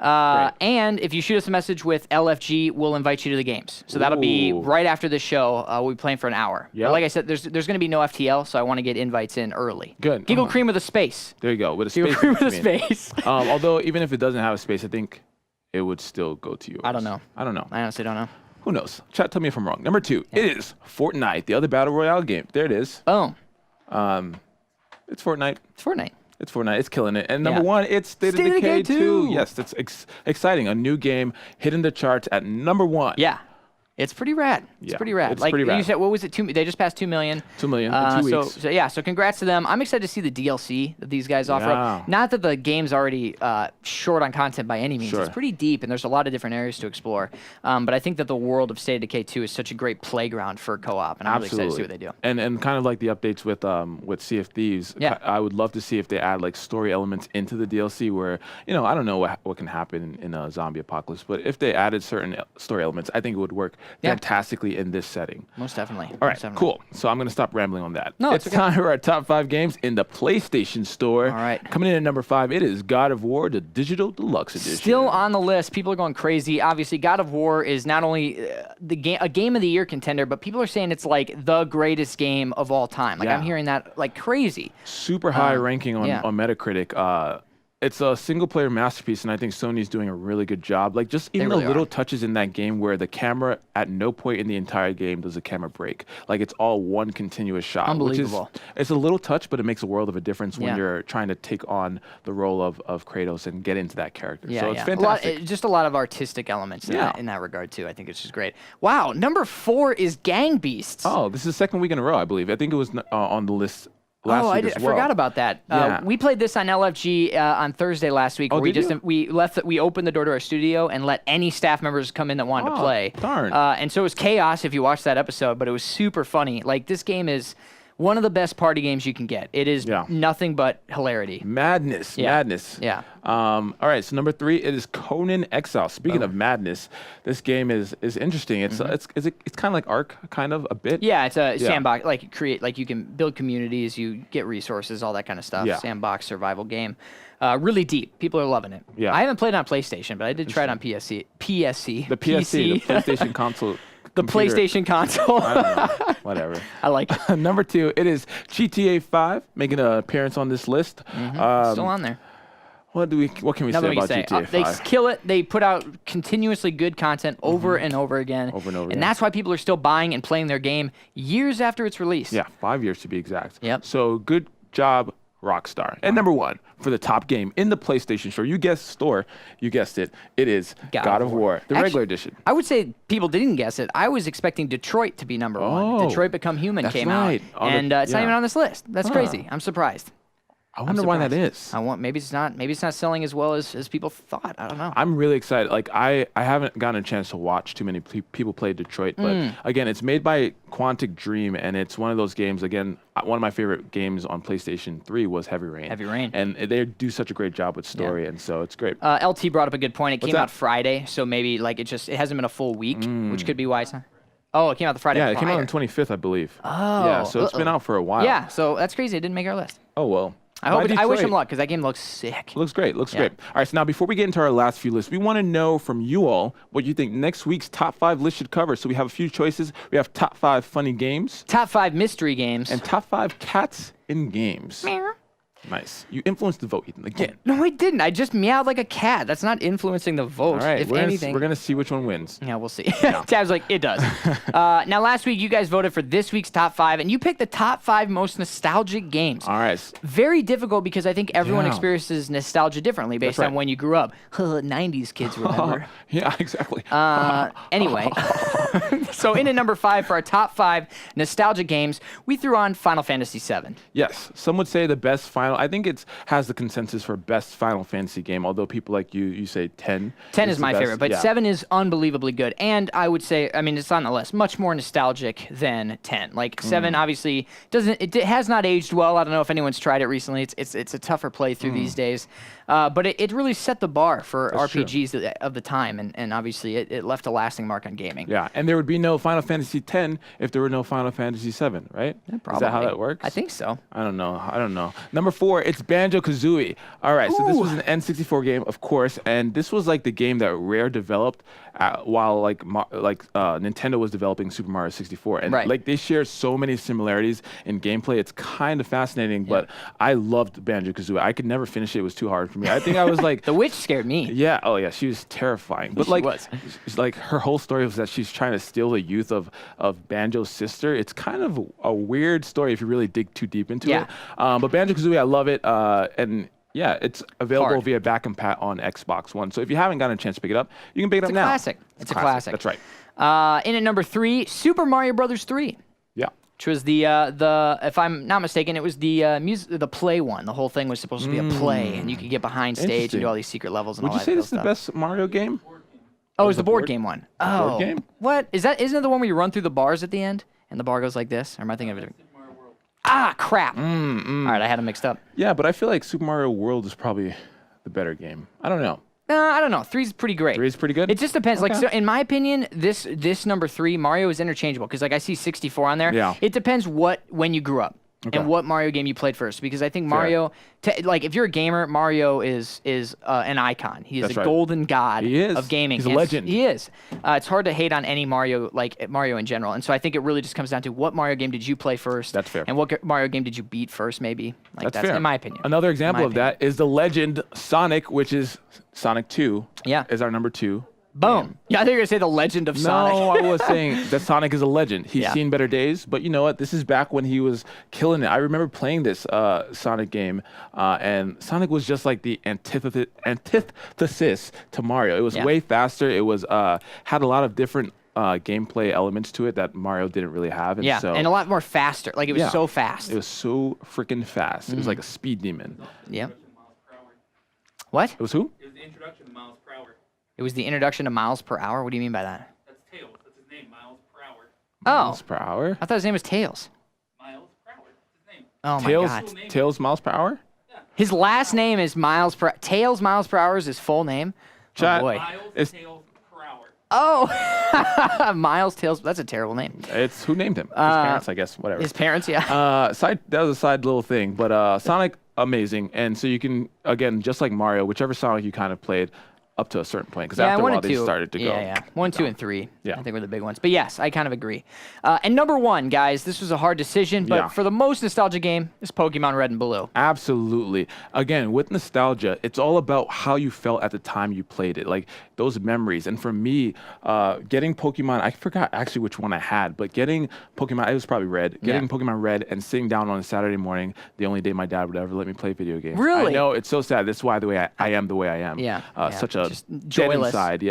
And if you shoot us a message with LFG, we'll invite you to the games. So that'll be Ooh. right after the show. We'll be playing for an hour. Yep. But like I said, there's going to be no FTL, so I want to get invites in early. Good. Giggle Cream with a space. There you go, with a Giggle space. Cream with a in between. space. Although, even if it doesn't have a space, I think it would still go to yours. I don't know. I honestly don't know. Who knows? Chat, tell me if I'm wrong. Number 2, it is Fortnite, the other Battle Royale game. There it is. Boom. It's Fortnite. It's Fortnite. It's Fortnite. It's killing it. And number one, it's State of Decay 2. Yes, that's exciting. A new game hitting the charts at number one. Yeah. It's pretty rad. It's pretty rad. It's pretty rad. You said, what was it? They just passed 2 million. 2 million in 2 weeks. So congrats to them. I'm excited to see the DLC that these guys offer up. Not that the game's already short on content by any means. It's pretty deep, and there's a lot of different areas to explore. But I think that the world of State of Decay 2 is such a great playground for co-op, and I'm really excited to see what they do. And kind of like the updates with Sea of Thieves, I would love to see if they add like story elements into the DLC where, I don't know what can happen in a zombie apocalypse, but if they added certain story elements, I think it would work fantastically in this setting. Most definitely. All right, cool. So I'm going to stop rambling on that. No, it's time for our top 5 games in the PlayStation Store. All right. Coming in at number 5, it is God of War, the Digital Deluxe Edition. Still on the list. People are going crazy. Obviously, God of War is not only a Game of the Year contender, but people are saying it's like the greatest game of all time. Like I'm hearing that like crazy. Super high ranking on Metacritic. It's a single-player masterpiece, and I think Sony's doing a really good job. Like, just even the little touches in that game where the camera, at no point in the entire game does the camera break. Like, it's all one continuous shot. Unbelievable. It's a little touch, but it makes a world of a difference when you're trying to take on the role of Kratos and get into that character. Yeah, so it's fantastic. Just a lot of artistic elements in that regard, too. I think it's just great. Wow, number 4 is Gang Beasts. Oh, this is the second week in a row, I believe. I think it was on the list last week as well. I forgot about that. We played this on LFG on Thursday last week. Where we opened the door to our studio and let any staff members come in that wanted to play. Darn. And so it was chaos if you watched that episode, but it was super funny. Like, this game is one of the best party games you can get. It is nothing but hilarity. Madness. Yeah. All right, so number 3, it is Conan Exile. Speaking of madness, this game is interesting. It's kind of like Ark, kind of a bit. Yeah, it's a sandbox. Like you can build communities, you get resources, all that kind of stuff. Yeah. Sandbox survival game. Really deep. People are loving it. Yeah. I haven't played it on PlayStation, but I did try it on PSC. The PlayStation console. The PlayStation console. I don't know. Whatever. I like it. Number 2, it is GTA 5, making an appearance on this list. Still on there. What can we say about GTA 5? They kill it. They put out continuously good content over and over again. And that's why people are still buying and playing their game years after its release. Yeah, 5 years to be exact. Yep. So good job, Rockstar. And number 1 for the top game in the PlayStation Store, you guessed it, it is God of War, the regular edition. I would say people didn't guess it. I was expecting Detroit to be number 1. Detroit Become Human came out. And it's not even on this list. That's crazy. I'm surprised. I wonder why that is. Maybe it's not selling as well as people thought. I don't know. I'm really excited. Like I haven't gotten a chance to watch too many people play Detroit, but again, it's made by Quantic Dream, and it's one of those games. Again, one of my favorite games on PlayStation 3 was Heavy Rain. And they do such a great job with story, and so it's great. LT brought up a good point. It came out Friday, so maybe like it hasn't been a full week, which could be why it's not. Oh, it came out the Friday. Yeah, it came out on the 25th, I believe. Oh, yeah. So it's been out for a while. Yeah, so that's crazy. It didn't make our list. Oh well. I wish him luck because that game looks sick. Looks great. All right, so now before we get into our last few lists, we want to know from you all what you think next week's top 5 list should cover. So we have a few choices. We have top 5 funny games, top 5 mystery games, and top 5 cats in games. Meow. Nice. You influenced the vote, Ethan, again. No, I didn't. I just meowed like a cat. That's not influencing the vote. All right, if we're anything. We're going to see which one wins. Yeah, we'll see. Tab's like, it does. Now, last week, you guys voted for this week's top 5, and you picked the top 5 most nostalgic games. All right. Very difficult because I think everyone experiences nostalgia differently based on when you grew up. 90s kids remember. Yeah, exactly. Anyway, so in at number 5 for our top 5 nostalgic games, we threw on Final Fantasy VII. Yes. Some would say the best Final. I think it has the consensus for best Final Fantasy game, although people like you say 10. 10 is my favorite, but 7 is unbelievably good. And I would say, I mean, it's on the list, much more nostalgic than 10. Like 7 obviously it has not aged well. I don't know if anyone's tried it recently. It's a tougher playthrough these days. But it really set the bar for RPGs of the time, and obviously it left a lasting mark on gaming. Yeah, and there would be no Final Fantasy X if there were no Final Fantasy VII, right? Yeah, probably. Is that how that works? I think so. I don't know. Number 4, it's Banjo-Kazooie. All right, so this was an N64 game, of course, and this was like the game that Rare developed while Nintendo was developing Super Mario 64, and like they share so many similarities in gameplay. It's kind of fascinating, but I loved Banjo-Kazooie. I could never finish it. It was too hard for me. I think I was like the witch scared me. Yeah. Oh yeah. She was terrifying. But she's like her whole story was that she's trying to steal the youth of Banjo's sister. It's kind of a weird story if you really dig too deep into it. But Banjo-Kazooie, I love it. And yeah, it's available via back and pat on Xbox One. So if you haven't gotten a chance to pick it up, you can pick it up now. Classic. It's a classic. That's right. In at number 3, Super Mario Brothers 3. Yeah. Which was the if I'm not mistaken, it was the play one. The whole thing was supposed to be a play, and you could get behind stage and do all these secret levels and all that stuff. Would you say this is the best Mario game? Oh, it was the board game one. Oh, board game? What is that? Isn't it the one where you run through the bars at the end and the bar goes like this? Or am I thinking of it? Ah, crap! All right, I had them mixed up. Yeah, but I feel like Super Mario World is probably the better game. I don't know. I don't know. 3's pretty great. 3's pretty good? It just depends. Okay. Like, so in my opinion, this number 3, Mario is interchangeable. Because, like, I see 64 on there. Yeah. It depends when you grew up. And what Mario game you played first. Because I think Mario, like, if you're a gamer, Mario is an icon. He is a golden god of gaming. He's a legend. He is. It's hard to hate on any Mario, like Mario in general. And so I think it really just comes down to what Mario game did you play first. That's fair. And what Mario game did you beat first, maybe. Like, that's fair. In my opinion. Another example of that is the legend Sonic, which is Sonic 2. Yeah. Is our number 2. Boom. Yeah, I think you're going to say the legend of Sonic. No, I was saying that Sonic is a legend. He's seen better days, but you know what? This is back when he was killing it. I remember playing this Sonic game, and Sonic was just like the antithesis to Mario. It was way faster. It was had a lot of different gameplay elements to it that Mario didn't really have. And and a lot more faster. Like, it was so fast. It was so freaking fast. It was like a speed demon. Yeah. What? It was who? It was the introduction to Miles per hour. It was the introduction to miles per hour? What do you mean by that? That's Tails. That's his name, Miles per hour. Miles per hour? I thought his name was Tails. Miles per hour. That's his name. Oh, my God. Tails Miles per hour? Yeah. His last name is Miles per... Tails Miles per hour is his full name? Chat. Oh, boy. Miles Tails per hour. Oh! Miles Tails. That's a terrible name. It's who named him? His parents, I guess. Whatever. His parents, yeah. That was a side little thing. But Sonic, amazing. And so you can, again, just like Mario, whichever Sonic you kind of played, up to a certain point, because after a while they started to go. Yeah. 1, 2, and 3. Yeah. I think were the big ones. But yes, I kind of agree. And number 1, guys, this was a hard decision, but for the most nostalgia game, is Pokemon Red and Blue. Absolutely. Again, with nostalgia, it's all about how you felt at the time you played it, like those memories. And for me, getting Pokemon, I forgot actually which one I had, but getting Pokemon, it was probably Red. Getting Pokemon Red and sitting down on a Saturday morning, the only day my dad would ever let me play video games. Really? I know, it's so sad. That's why I am the way I am. Yeah. Such a just dead joyless. inside,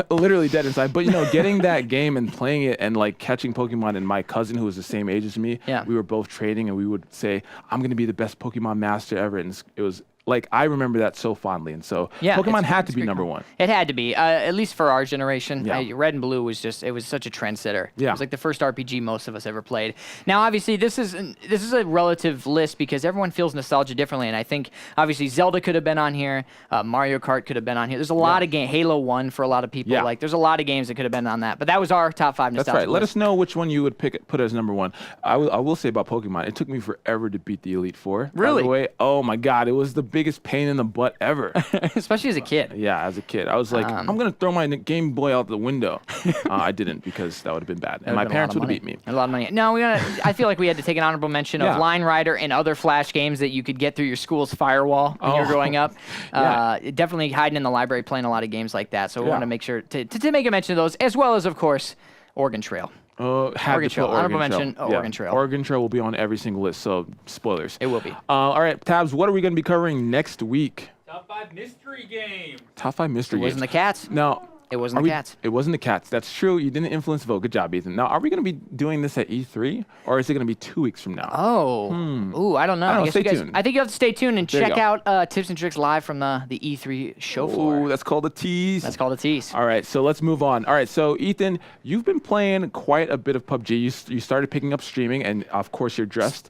literally dead inside. But you know, getting that game and playing it and like catching Pokemon, and my cousin who was the same age as me, we were both trading, and we would say, "I'm gonna be the best Pokemon master ever," and it was. Like, I remember that so fondly, and so Pokemon had to be number 1. It had to be, at least for our generation. Red and Blue was it was such a trendsetter. It was like the first RPG most of us ever played. Now, obviously, this is a relative list because everyone feels nostalgia differently, and I think, obviously, Zelda could have been on here, Mario Kart could have been on here. There's a lot of games, Halo 1 for a lot of people. Like, there's a lot of games that could have been on that, but that was our top 5 nostalgia That's right. Let list. us know which one you would put as number 1. I will say about Pokemon, it took me forever to beat the Elite Four. Really? By the way, oh my God, it was the biggest pain in the butt ever. Especially as a kid. Yeah, as a kid. I was like, I'm going to throw my Game Boy out the window. I didn't, because that would have been bad. And my parents would have beat me. A lot of money. No, I feel like we had to take an honorable mention of Line Rider and other Flash games that you could get through your school's firewall when you were growing up. Definitely hiding in the library, playing a lot of games like that. So we want to make sure to make a mention of those, as well as, of course, Oregon Trail. Oregon Trail. Honorable mention, Oregon Trail. Oregon Trail will be on every single list, so spoilers. It will be. All right, Tabs, what are we going to be covering next week? Top 5 mystery games. Top 5 mystery games. It wasn't the Cats. No. It wasn't the Cats. It wasn't the Cats. That's true. You didn't influence the vote. Good job, Ethan. Now, are we going to be doing this at E3, or is it going to be 2 weeks from now? Oh. Ooh, I don't know. I guess stay tuned. I think you have to stay tuned and check out Tips and Tricks live from the E3 show floor. Ooh, that's called a tease. That's called a tease. All right, so let's move on. All right, so Ethan, you've been playing quite a bit of PUBG. You started picking up streaming, and of course, you're dressed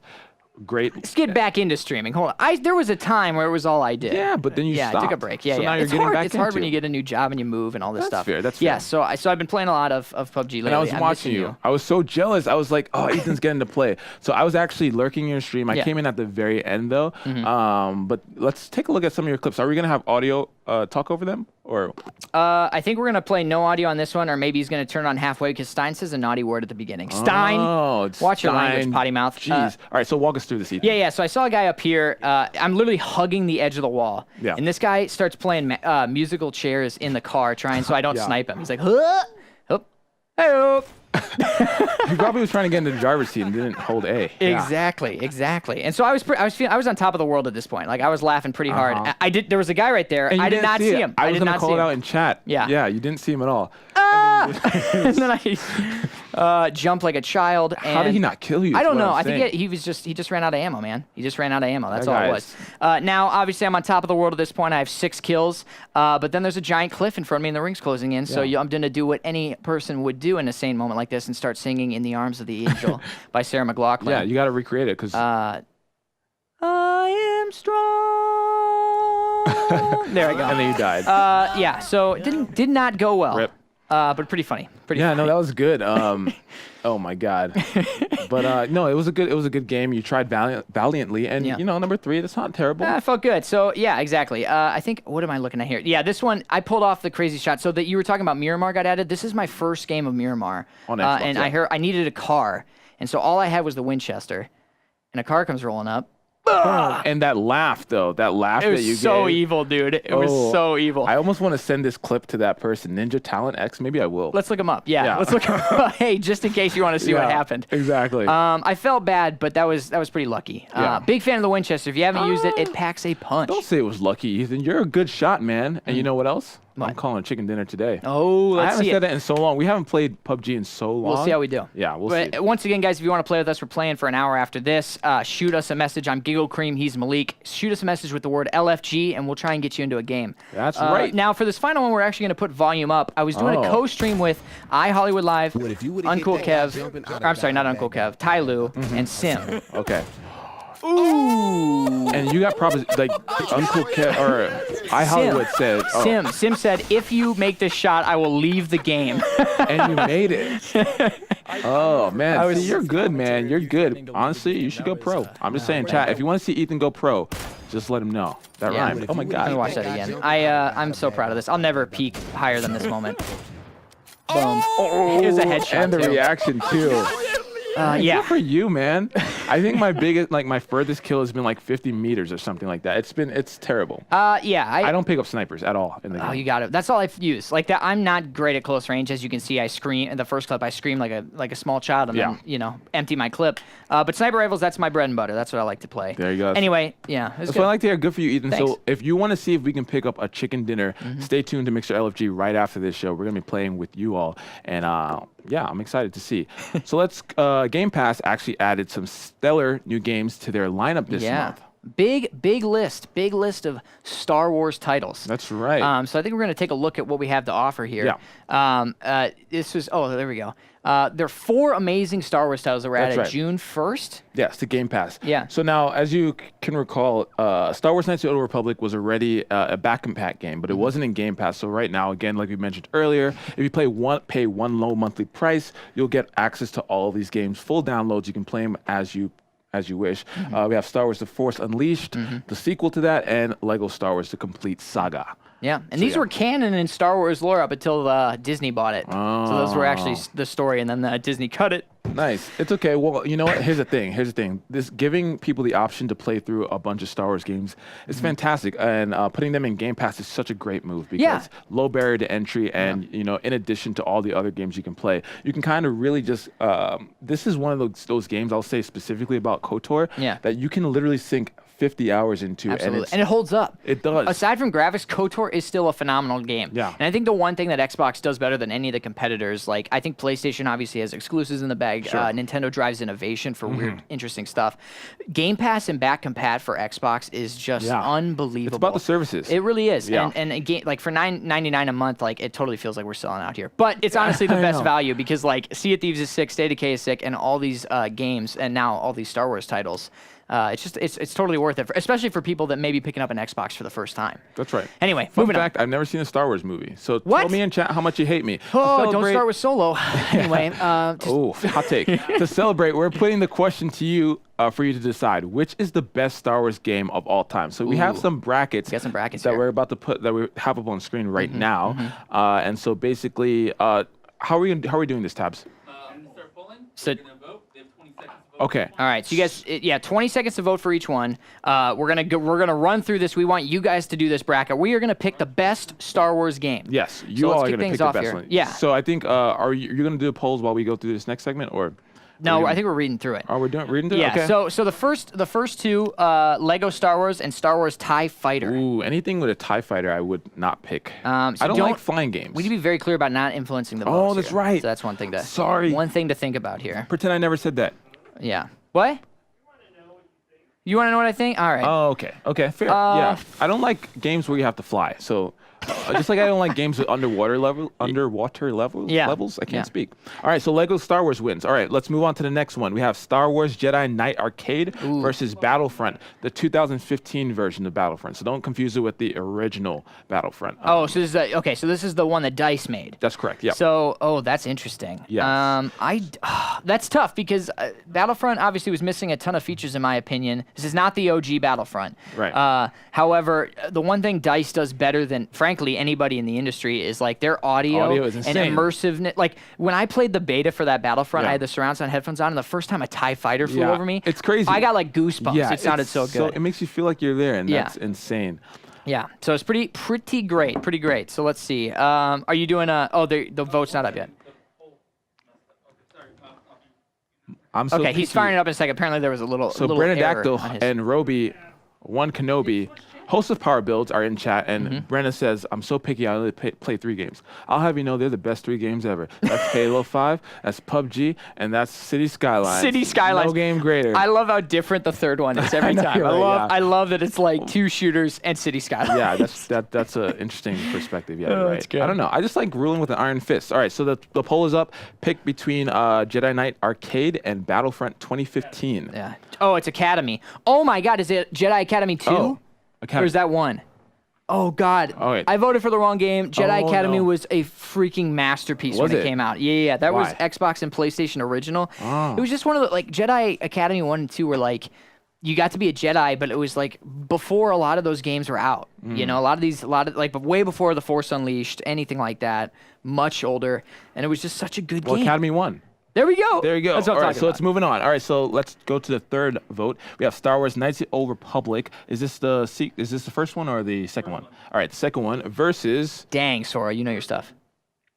great. Let's get back into streaming. Hold on. There was a time where it was all I did. Yeah, but then you stopped. I took a break. Yeah, so now you're it's getting hard. back It's hard into when it. you get a new job and you move and all this stuff. That's fair. Yeah, so I've been playing a lot of PUBG lately. And I was watching you. I was so jealous. I was like, oh, Ethan's getting to play. So I was actually lurking your stream. I came in at the very end, though. But let's take a look at some of your clips. Are we going to have audio talk over them? Or I think we're going to play no audio on this one, or maybe he's going to turn on halfway because Stein says a naughty word at the beginning. Stein! Watch your language, potty mouth. Jeez. All right, so walk us through this, Ethan. Yeah. So I saw a guy up here. I'm literally hugging the edge of the wall. Yeah. And this guy starts playing musical chairs in the car, trying so I don't snipe him. He's like, huh? Oh. Hey-oh. He probably was trying to get into the driver's seat and didn't hold A. Exactly. And so I was on top of the world at this point. Like I was laughing pretty hard. There was a guy right there. I did not see him. I was going to call it out in chat. Yeah, you didn't see him at all. And then I jumped like a child. And how did he not kill you? I don't know. I think he just ran out of ammo, man. He just ran out of ammo. That's all it was. Now, obviously, I'm on top of the world at this point. I have 6 kills. But then there's a giant cliff in front of me and the ring's closing in. So I'm going to do what any person would do in a sane moment like this and start singing "In the Arms of the Angel" by Sarah McLachlan. Yeah, you got to recreate it because I am strong. There I go. And then you died. Yeah. So it did not go well. Rip. But pretty funny. No, that was good. Oh my God. But no, it was a good game. You tried valiantly, and number 3, that's not terrible. I felt good. So yeah, exactly. I think, what am I looking at here? Yeah, this one I pulled off the crazy shot. So that you were talking about Miramar got added. This is my first game of Miramar. On Xbox, and I needed a car, and so all I had was the Winchester, and a car comes rolling up. And that laugh, though, that you gave. It was so evil, dude. It was so evil. I almost want to send this clip to that person, Ninja Talent X. Maybe I will. Let's look him up. Yeah. Let's look him up. Hey, just in case you want to see what happened. Exactly. I felt bad, but that was pretty lucky. Big fan of the Winchester. If you haven't used it, it packs a punch. Don't say it was lucky, Ethan. You're a good shot, man. And you know what else? I'm calling chicken dinner today. Oh, I haven't said that in so long. We haven't played PUBG in so long. We'll see how we do. Yeah, we'll see. Once again, guys, if you want to play with us, we're playing for an hour after this. Shoot us a message. I'm Giggle Cream. He's Malik. Shoot us a message with the word LFG, and we'll try and get you into a game. That's right. Now, for this final one, we're actually going to put volume up. I was doing a co-stream with iHollywood Live, Uncool Kev. I'm sorry, not Uncool Kev. Ty Lue and Sim. Okay. Ooh. And you got probably like Uncle Kev or iHollywood said. Oh. Sim said, if you make this shot, I will leave the game. And you made it. Oh man, you're good, man. You're good. Honestly, you should go pro. I'm just saying, chat. If you want to see Ethan go pro, just let him know. That rhymed. Oh my God. Let me watch that again. I'm so proud of this. I'll never peak higher than this moment. Boom. Here's a headshot. And the reaction too. Yeah. Good for you, man. I think my biggest, my furthest kill has been like 50 meters or something like that. It's terrible. Yeah. I don't pick up snipers at all in the game. Oh, you got it. That's all I've used. Like that, I'm not great at close range. As you can see, I scream in the first clip. I scream like a small child, and then empty my clip. But sniper rifles, that's my bread and butter. That's what I like to play. There you go. Anyway, yeah. That's what I like to hear. Good for you, Ethan. Thanks. So if you want to see if we can pick up a chicken dinner, stay tuned to Mixer LFG right after this show. We're gonna be playing with you all, and yeah, I'm excited to see. So let's Game Pass actually added some stellar new games to their lineup this month. Big list of Star Wars titles. That's right. So I think we're going to take a look at what we have to offer here. Yeah. This was there we go. There are 4 amazing Star Wars titles that were added June 1st. Yes, to Game Pass. Yeah. So now, as you can recall, Star Wars Knights of the Old Republic was already a back compat game, but it wasn't in Game Pass. So right now, again, like we mentioned earlier, if you pay one low monthly price, you'll get access to all of these games, full downloads. You can play them as you wish. We have Star Wars The Force Unleashed, the sequel to that, and Lego Star Wars The Complete Saga. Yeah, and these were canon in Star Wars lore up until Disney bought it. So those were actually the story, and then Disney cut it. Nice. It's okay. Well, you know what? Here's the thing. This giving people the option to play through a bunch of Star Wars games is fantastic, and putting them in Game Pass is such a great move because low barrier to entry, and in addition to all the other games you can play, you can kind of really just. This is one of those games I'll say specifically about KOTOR that you can literally sink 50 hours into. Absolutely. And it holds up. It does. Aside from graphics, KOTOR is still a phenomenal game. Yeah. And I think the one thing that Xbox does better than any of the competitors, like I think PlayStation obviously has exclusives in the bag. Sure. Nintendo drives innovation for weird, interesting stuff. Game Pass and back compat for Xbox is just unbelievable. It's about the services. It really is. Yeah. And a game, like for $9.99 a month, like it totally feels like we're selling out here. But it's honestly the best value because like Sea of Thieves is sick, State of Decay is sick, and all these games, and now all these Star Wars titles. It's totally worth it, especially for people that may be picking up an Xbox for the first time. That's right. Anyway, Fun moving fact, I've never seen a Star Wars movie. So What? tell me in chat how much you hate me. Oh, don't start with Solo. Anyway. Hot take. To celebrate, we're putting the question to you for you to decide which is the best Star Wars game of all time. So we have some brackets. We got some brackets that here. we're about to put that we have up on screen right now. And so basically, how are we doing this, Tabs? I'm going to start pulling. So- They're going to vote. They have 20 seconds to vote. Okay. All right, so you guys, 20 seconds to vote for each one. We're gonna run through this. We want you guys to do this bracket. We are gonna pick the best Star Wars game. Yes, you all let's are kick gonna things pick off the best here. one. Yeah. So I think are you gonna do the polls while we go through this next segment, or? No, I think we're reading through it. Oh, we're reading through it? Yeah. Okay. So the first two, Lego Star Wars and Star Wars TIE Fighter. Ooh, anything with a TIE fighter, I would not pick. So I don't like flying games. We need to be very clear about not influencing the votes. Oh, that's here. right. So that's one thing to. Sorry. One thing to think about here. Pretend I never said that. Yeah. What? You want to know what I think? All right. Oh, okay. Okay, fair. Yeah. I don't like games where you have to fly. So just like I don't like games with underwater levels. I can't speak. All right, so Lego Star Wars wins. All right, let's move on to the next one. We have Star Wars Jedi Knight Arcade versus Battlefront, the 2015 version of Battlefront. So don't confuse it with the original Battlefront. So this is so this is the one that DICE made. That's correct. Yeah. So, that's interesting. Yes. That's tough because Battlefront obviously was missing a ton of features in my opinion. This is not the OG Battlefront. Right. However, the one thing DICE does better than frankly anybody in the industry is like their audio is and insane. immersiveness. Like when I played the beta for that Battlefront, Yeah. I had the surround sound headphones on, and the first time a TIE Fighter flew over me, it's crazy. I got like goosebumps. Yeah, It sounded so good. So it makes you feel like you're there, and that's insane. Yeah, so it's pretty great. So let's see. Are you doing the vote's not up yet. I'm so Okay, he's picky. firing it up in a second. Apparently there was a little So error Brenadactyl on his. and Roby, one Kenobi, hosts of Power Builds are in chat, and Brenna says, I'm so picky, I only play 3 games. I'll have you know they're the best 3 games ever. That's Halo 5, that's PUBG, and that's City Skylines. City Skylines. No game greater. I love how different the third one is every I know, time. you're right, I love that it's like 2 shooters and City Skylines. Yeah, that's an interesting perspective. Yeah, Oh, right. that's good. I don't know. I just like ruling with an iron fist. All right, so the poll is up. Pick between Jedi Knight Arcade and Battlefront 2015. Yeah. Oh, it's Academy. Oh my God, is it Jedi Academy 2? Oh, Or is that 1? Oh God! Oh, wait. I voted for the wrong game. Jedi Academy no. was a freaking masterpiece Was when it it? came out. Yeah. That was Why? Xbox and PlayStation original. Oh. It was just one of the Jedi Academy 1 and 2 were like you got to be a Jedi, but it was like before a lot of those games were out. You know, a lot of way before The Force Unleashed, anything like that. Much older, and it was just such a good game. Academy won. There we go. There you go. That's what I'm All right, talking so about. let's moving on. All right, so let's go to the third vote. We have Star Wars Knights of the Old Republic. Is this the first one or the second one? All right, the second one versus Dang, Sora, you know your stuff.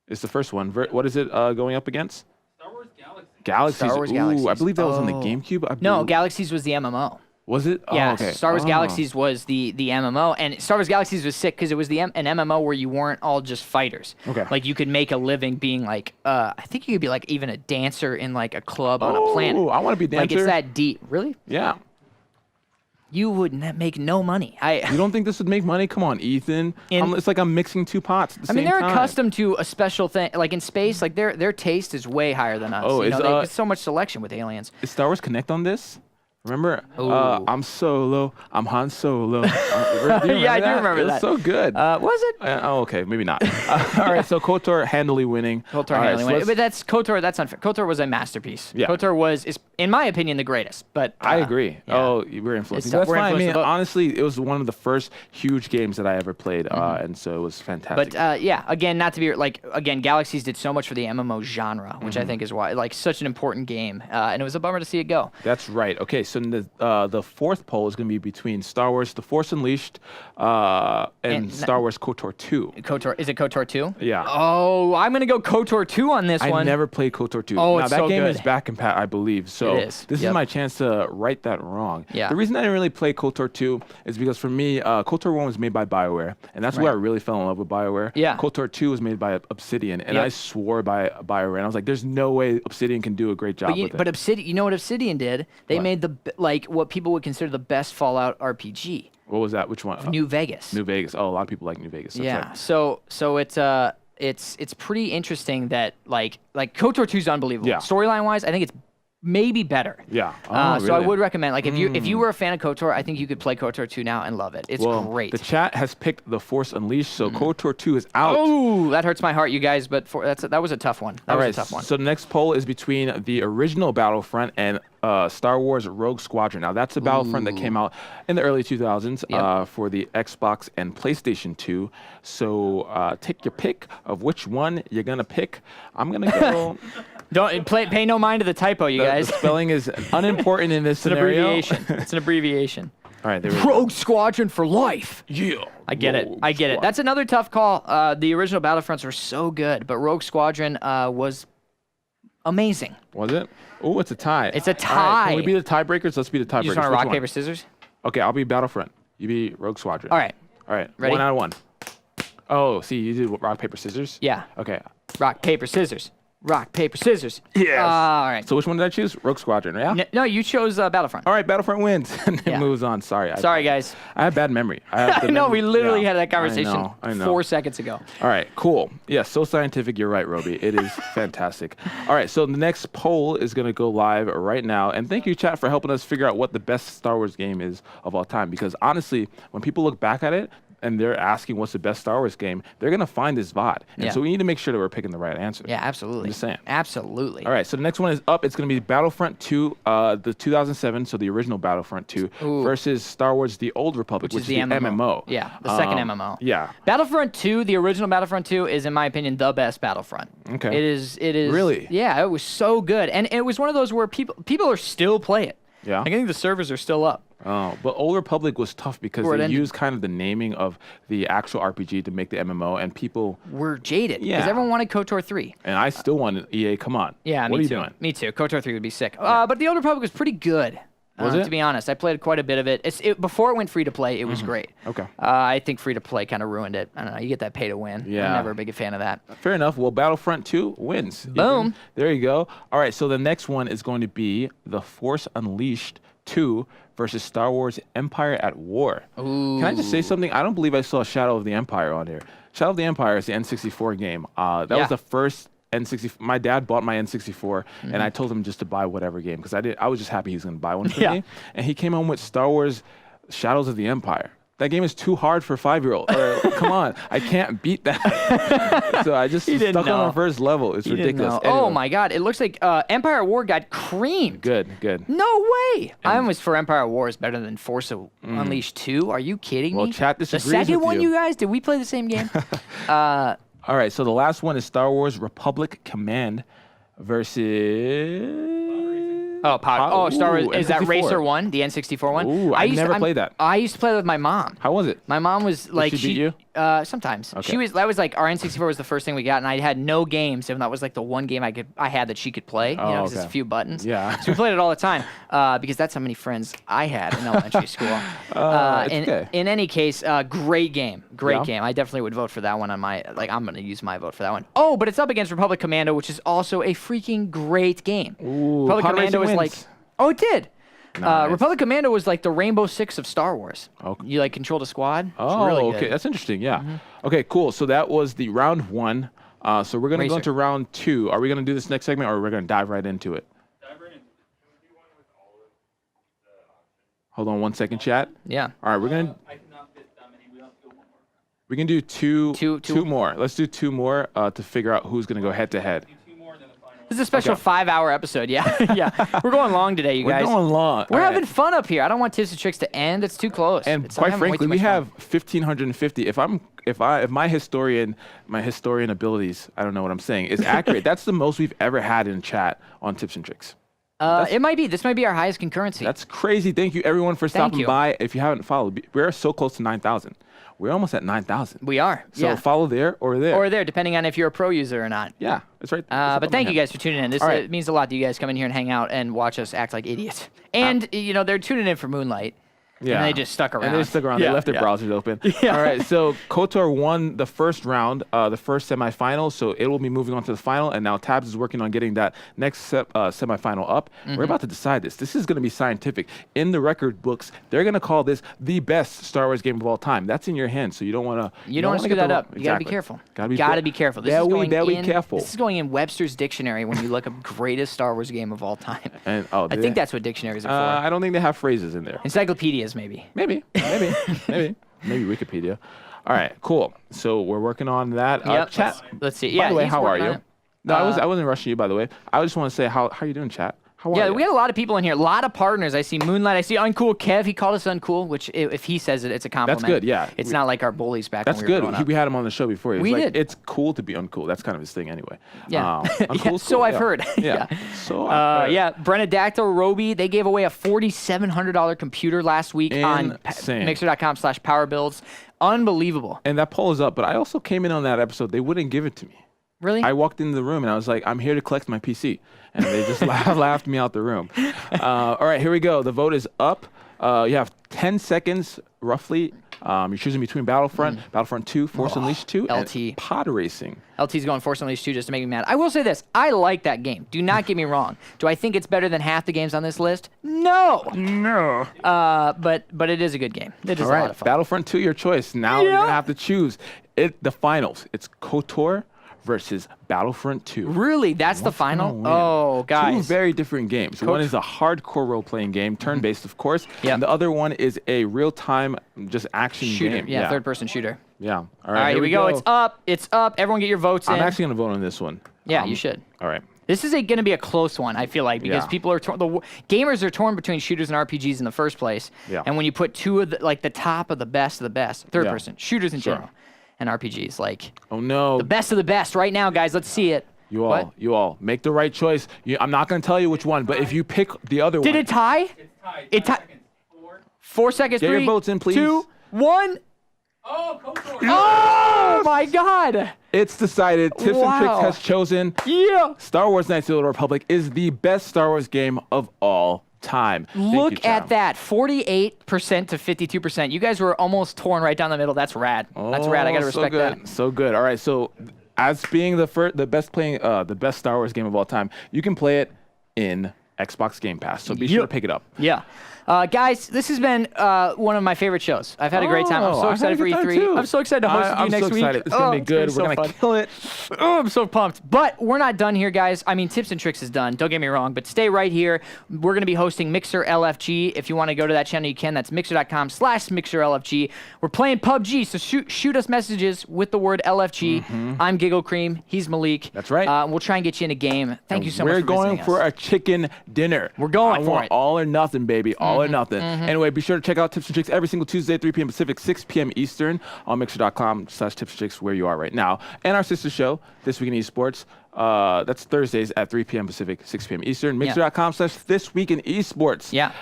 is the first one. What is it going up against? Star Wars Galaxy. Galaxies. Star Wars Ooh, Galaxies. I believe that was on the Oh. GameCube. No, Galaxies was the MMO. Was it? Yeah, Oh, okay. Star Wars Oh. Galaxies was the MMO, and Star Wars Galaxies was sick because it was an MMO where you weren't all just fighters. Okay. Like you could make a living being like, I think you could be like even a dancer in like a club on a planet. Oh, I want to be a dancer. Like it's that deep. Really? Yeah. You would make no money. You don't think this would make money? Come on, Ethan. It's like I'm mixing 2 pots at the I mean, same they're time. accustomed to a special thing. Like in space, like their taste is way higher than us. Oh, you is, know, there's so much selection with aliens. Is Star Wars Connect on this? Remember? Ooh. I'm Solo. I'm Han Solo. Yeah, I do remember It was that. so good. Was it? Okay, maybe not. All right, so KOTOR handily winning. KOTOR All right, handling so winning. let's- But that's KOTOR. That's unfair. KOTOR was a masterpiece. Yeah. KOTOR is, in my opinion, the greatest. But I agree. yeah. Oh, we're influencing. It's- That's we're fine. I mean, influencing the vote. honestly, it was one of the first huge games that I ever played, and so it was fantastic. But yeah, again, not to be again, Galaxies did so much for the MMO genre, which I think is why such an important game, and it was a bummer to see it go. That's right. Okay, so the fourth poll is going to be between Star Wars: The Force Unleashed and Star Wars KOTOR 2. KOTOR, is it KOTOR 2? Yeah. Oh, I'm gonna go KOTOR 2 on this one. I never played KOTOR 2. Oh, now it's that so game good. is back in I believe. So It is. this Yep. is my chance to right that wrong. Yeah. The reason I didn't really play KOTOR 2 is because for me, KOTOR 1 was made by BioWare, and that's where I Right. really fell in love with BioWare. Yeah. KOTOR 2 was made by Obsidian, and Yep. I swore by BioWare, and I was like, "There's no way Obsidian can do a great job with it." But Obsidian, you know what Obsidian did? They What? made what people would consider the best Fallout RPG, What was that? Which one? New Vegas. New Vegas. Oh, a lot of people like New Vegas. That's Yeah. right. So it's pretty interesting that like KOTOR 2 is unbelievable. Yeah. Storyline wise, I think it's maybe better. Yeah. So I really? would recommend if you were a fan of KOTOR, I think you could play KOTOR 2 now and love it. It's Well, great. the chat has picked The Force Unleashed, so KOTOR 2 is out. Oh, that hurts my heart, you guys. But that was a tough one. That All was right, a tough one. so the next poll is between the original Battlefront and Star Wars Rogue Squadron. Now, that's a Battlefront that came out in the early 2000s Yep. for the Xbox and PlayStation 2. So take your pick of which one you're going to pick. I'm going to go... Pay no mind to the typo, you guys. The spelling is unimportant in this scenario. It's an abbreviation. All right, there we Rogue Squadron for life. Yeah. I get it. That's another tough call. The original Battlefronts were so good, but Rogue Squadron was amazing. Was it? Oh, it's a tie. It's a All tie. right, can we be the tiebreakers? Let's be the tiebreakers. You just want to rock, paper, scissors? Okay, I'll be Battlefront. You be Rogue Squadron. All right. Ready? 1 out of 1. Oh, see, you did rock, paper, scissors? Yeah. Okay. Rock, paper, scissors. Rock, paper, scissors. Yes. All right. So which one did I choose? Rogue Squadron, yeah? No, you chose Battlefront. All right, Battlefront wins. And it moves on. Sorry, guys. I have bad memory. I know, we literally had that conversation I know. 4 seconds ago. All right, cool. Yeah, so scientific. You're right, Roby. It is fantastic. All right, so the next poll is going to go live right now. And thank you, chat, for helping us figure out what the best Star Wars game is of all time. Because honestly, when people look back at it, and they're asking what's the best Star Wars game, they're going to find this VOD. And so we need to make sure that we're picking the right answer. Yeah, absolutely. I'm just saying. Absolutely. All right, so the next one is up. It's going to be Battlefront 2, the 2007, so the original Battlefront 2, versus Star Wars The Old Republic, which is the MMO. Yeah, the second MMO. Yeah. Battlefront 2, the original Battlefront 2, is, in my opinion, the best Battlefront. Okay. It is. Really? Yeah, it was so good. And it was one of those where people are still play it. Yeah. I think the servers are still up. Oh, but Old Republic was tough because they used kind of the naming of the actual RPG to make the MMO, and people were jaded because everyone wanted KOTOR 3. And I still wanted EA. Come on. Yeah, what me are you too. doing? Me too. KOTOR 3 would be sick. But the Old Republic was pretty good. Was it? To be honest, I played quite a bit of it. Before it went free to play, it was great. Okay. I think free to play kind of ruined it. I don't know. You get that pay to win. Yeah. I'm never a big fan of that. Fair enough. Well, Battlefront 2 wins. Boom. There you go. All right. So the next one is going to be The Force Unleashed 2 versus Star Wars Empire at War. Ooh. Can I just say something? I don't believe I saw Shadow of the Empire on here. Shadow of the Empire is the N64 game. That was the first N64. My dad bought my N64, and I told him just to buy whatever game because I was just happy he was going to buy one for me. And he came home with Star Wars Shadows of the Empire. That game is too hard for a 5-year-old. Come on, I can't beat that. So I just stuck on the first level. It's ridiculous. Anyway. Oh my God! It looks like Empire at War got creamed. Good. No way! I almost for Empire at War is better than Force Unleashed 2. Are you kidding me? Well, chat disagrees The second with one, you guys, did we play the same game? All right, so the last one is Star Wars Republic Command versus... Star Wars. Is that N64. Racer 1, the N64 one? Ooh, I never played that. I used to play with my mom. How was it? My mom was like... Did she beat you? Sometimes. Okay. That was like, our N64 was the first thing we got, and I had no games, and that was like the one game I had that she could play, because it's a few buttons. Yeah. So we played it all the time, because that's how many friends I had in elementary school. In any case, great game. Great game. I definitely would vote for that one on my, I'm going to use my vote for that one. Oh, but it's up against Republic Commando, which is also a freaking great game. Ooh, Republic Commando is like... Oh, it did. Nice. Republic Commando was like the Rainbow Six of Star Wars. Okay. You controlled a squad. Oh, really okay. good. That's interesting. Yeah. Okay, cool. So that was the round 1. So we're going to go into round 2. Are we going to do this next segment, or are we going to dive right into it? Hold on 1 second, chat. Yeah. All right, we're going to... I cannot fit that many. We have to go one more. We can do two more. Let's do 2 more to figure out who's going to go head-to-head. This is a special 5-hour episode. Yeah. We're going long today, you guys. We're going long. We're having fun up here. I don't want Tips and Tricks to end. It's too close. And quite frankly, we have 1,550. If my historian abilities, I don't know what I'm saying, is accurate, that's the most we've ever had in chat on Tips and Tricks. It might be. This might be our highest concurrency. That's crazy. Thank you, everyone, for stopping by. If you haven't followed, we're so close to 9,000. We're almost at 9,000. We are. So follow there or there. Or there, depending on if you're a pro user or not. Yeah, that's right. But thank you guys for tuning in. This it means a lot that you guys come in here and hang out and watch us act like idiots. And, they're tuning in for Moonlight. Yeah. And they just stuck around. And they stuck around. They left their browsers open. Yeah. All right. So KOTOR won the first round, the first semifinal. So it will be moving on to the final. And now Tabs is working on getting that next semifinal up. We're about to decide this. This is going to be scientific. In the record books, they're going to call this the best Star Wars game of all time. That's in your hands. So you don't want to. You don't want to screw that up. You got to be careful. Got to be careful. This is going in Webster's dictionary when you look up greatest Star Wars game of all time. And I think that's what dictionaries are for. I don't think they have phrases in there. Encyclopedias, maybe. Maybe Wikipedia. All right, cool. So we're working on that. Chat. Let's see. By the way, how are you? On No, I wasn't rushing you. By the way, I just want to say how you doing, chat? How are you? We had a lot of people in here. A lot of partners. I see Moonlight. I see Uncool Kev. He called us uncool, which if he says it, it's a compliment. That's good, yeah. It's not like our bullies back That's when we were good. growing up. We had him on the show before. He was We like, did. It's cool to be uncool. That's kind of his thing anyway. Yeah. Uncool's So cool, I've yeah. heard. Yeah. So I've heard. Yeah. Brenadactyl, Roby, they gave away a $4,700 computer last week on Insane. mixer.com/powerbuilds. Unbelievable. And that poll is up, but I also came in on that episode. They wouldn't give it to me. Really? I walked into the room and I was like, I'm here to collect my PC. And they just laughed me out the room. All right, here we go. The vote is up. You have 10 seconds, roughly. You're choosing between Battlefront, Battlefront 2, Force Unleashed 2, LT. and Pod Racing. LT's going Force Unleashed 2 just to make me mad. I will say this. I like that game. Do not get me wrong. Do I think it's better than half the games on this list? No. But it is a good game. It is All a lot right, of fun. Battlefront 2, your choice. Now you're going to have to choose the finals. It's KOTOR versus Battlefront 2. Really? That's the final? Oh, guys. Two very different games. One is a hardcore role-playing game, turn-based, of course. Yeah. And the other one is a real-time, just action Shooter. game. Yeah, third-person shooter. Yeah. All All right, here we go. It's up. It's up. Everyone get your votes in. I'm actually going to vote on this one. Yeah, you should. All right. This is going to be a close one, I feel like, because people are gamers are torn between shooters and RPGs in the first place. Yeah. And when you put two of the top of the best, third person, shooters in Sure. general, and RPGs, like Oh, no. the best of the best right now, guys. Let's see it. You What? all make the right choice. I'm not going to tell you which one, but if you pick the other one. Did it tie? It's tied. It 5 ti- seconds. 4 seconds. Get your 3, votes in, please. 2, 1. Oh, KOTOR. Oh my God! It's decided. Tips and Tricks Wow. has chosen Yeah. Star Wars Knights of the Old Republic is the best Star Wars game of all time. Thank you, Look Chad. at that, 48% to 52%. You guys were almost torn right down the middle. That's rad. That's rad. I gotta respect so good. that. So good. All right. So, as being the best Star Wars game of all time, you can play it in Xbox Game Pass. So be sure to pick it up. Yeah. Guys, this has been one of my favorite shows. I've had a great time. I'm so I've had a excited for good time E3. too. I'm so excited to host you I'm next so week. excited. It's going to be good. It's We're gonna going be to so kill it. Oh, I'm so pumped. But we're not done here, guys. I mean, Tips and Tricks is done. Don't get me wrong, but stay right here. We're going to be hosting Mixer LFG. If you want to go to that channel, you can. That's mixer.com/MixerLFG. We're playing PUBG, so shoot us messages with the word LFG. I'm Giggle Cream. He's Malik. That's right. We'll try and get you in a game. Thank you so much We're for going visiting for us. a chicken dinner. We're going I for want it. all or nothing, baby. All or nothing. Anyway, be sure to check out Tips and Tricks every single Tuesday, 3 p.m. Pacific, 6 p.m. Eastern on Mixer.com/Tips and Tricks, where you are right now. And our sister show, This Week in Esports. That's Thursdays at 3 p.m. Pacific, 6 p.m. Eastern. Mixer.com/This Week in Esports. Yeah.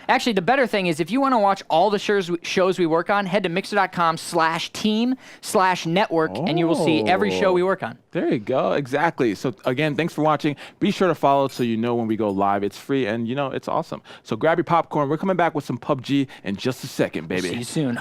Actually, the better thing is if you want to watch all the shows we work on, head to mixer.com/team/network, and you will see every show we work on. There you go. Exactly. So again, thanks for watching. Be sure to follow so you know when we go live. It's free and it's awesome. So grab your popcorn. We're coming back with some PUBG in just a second, baby. See you soon.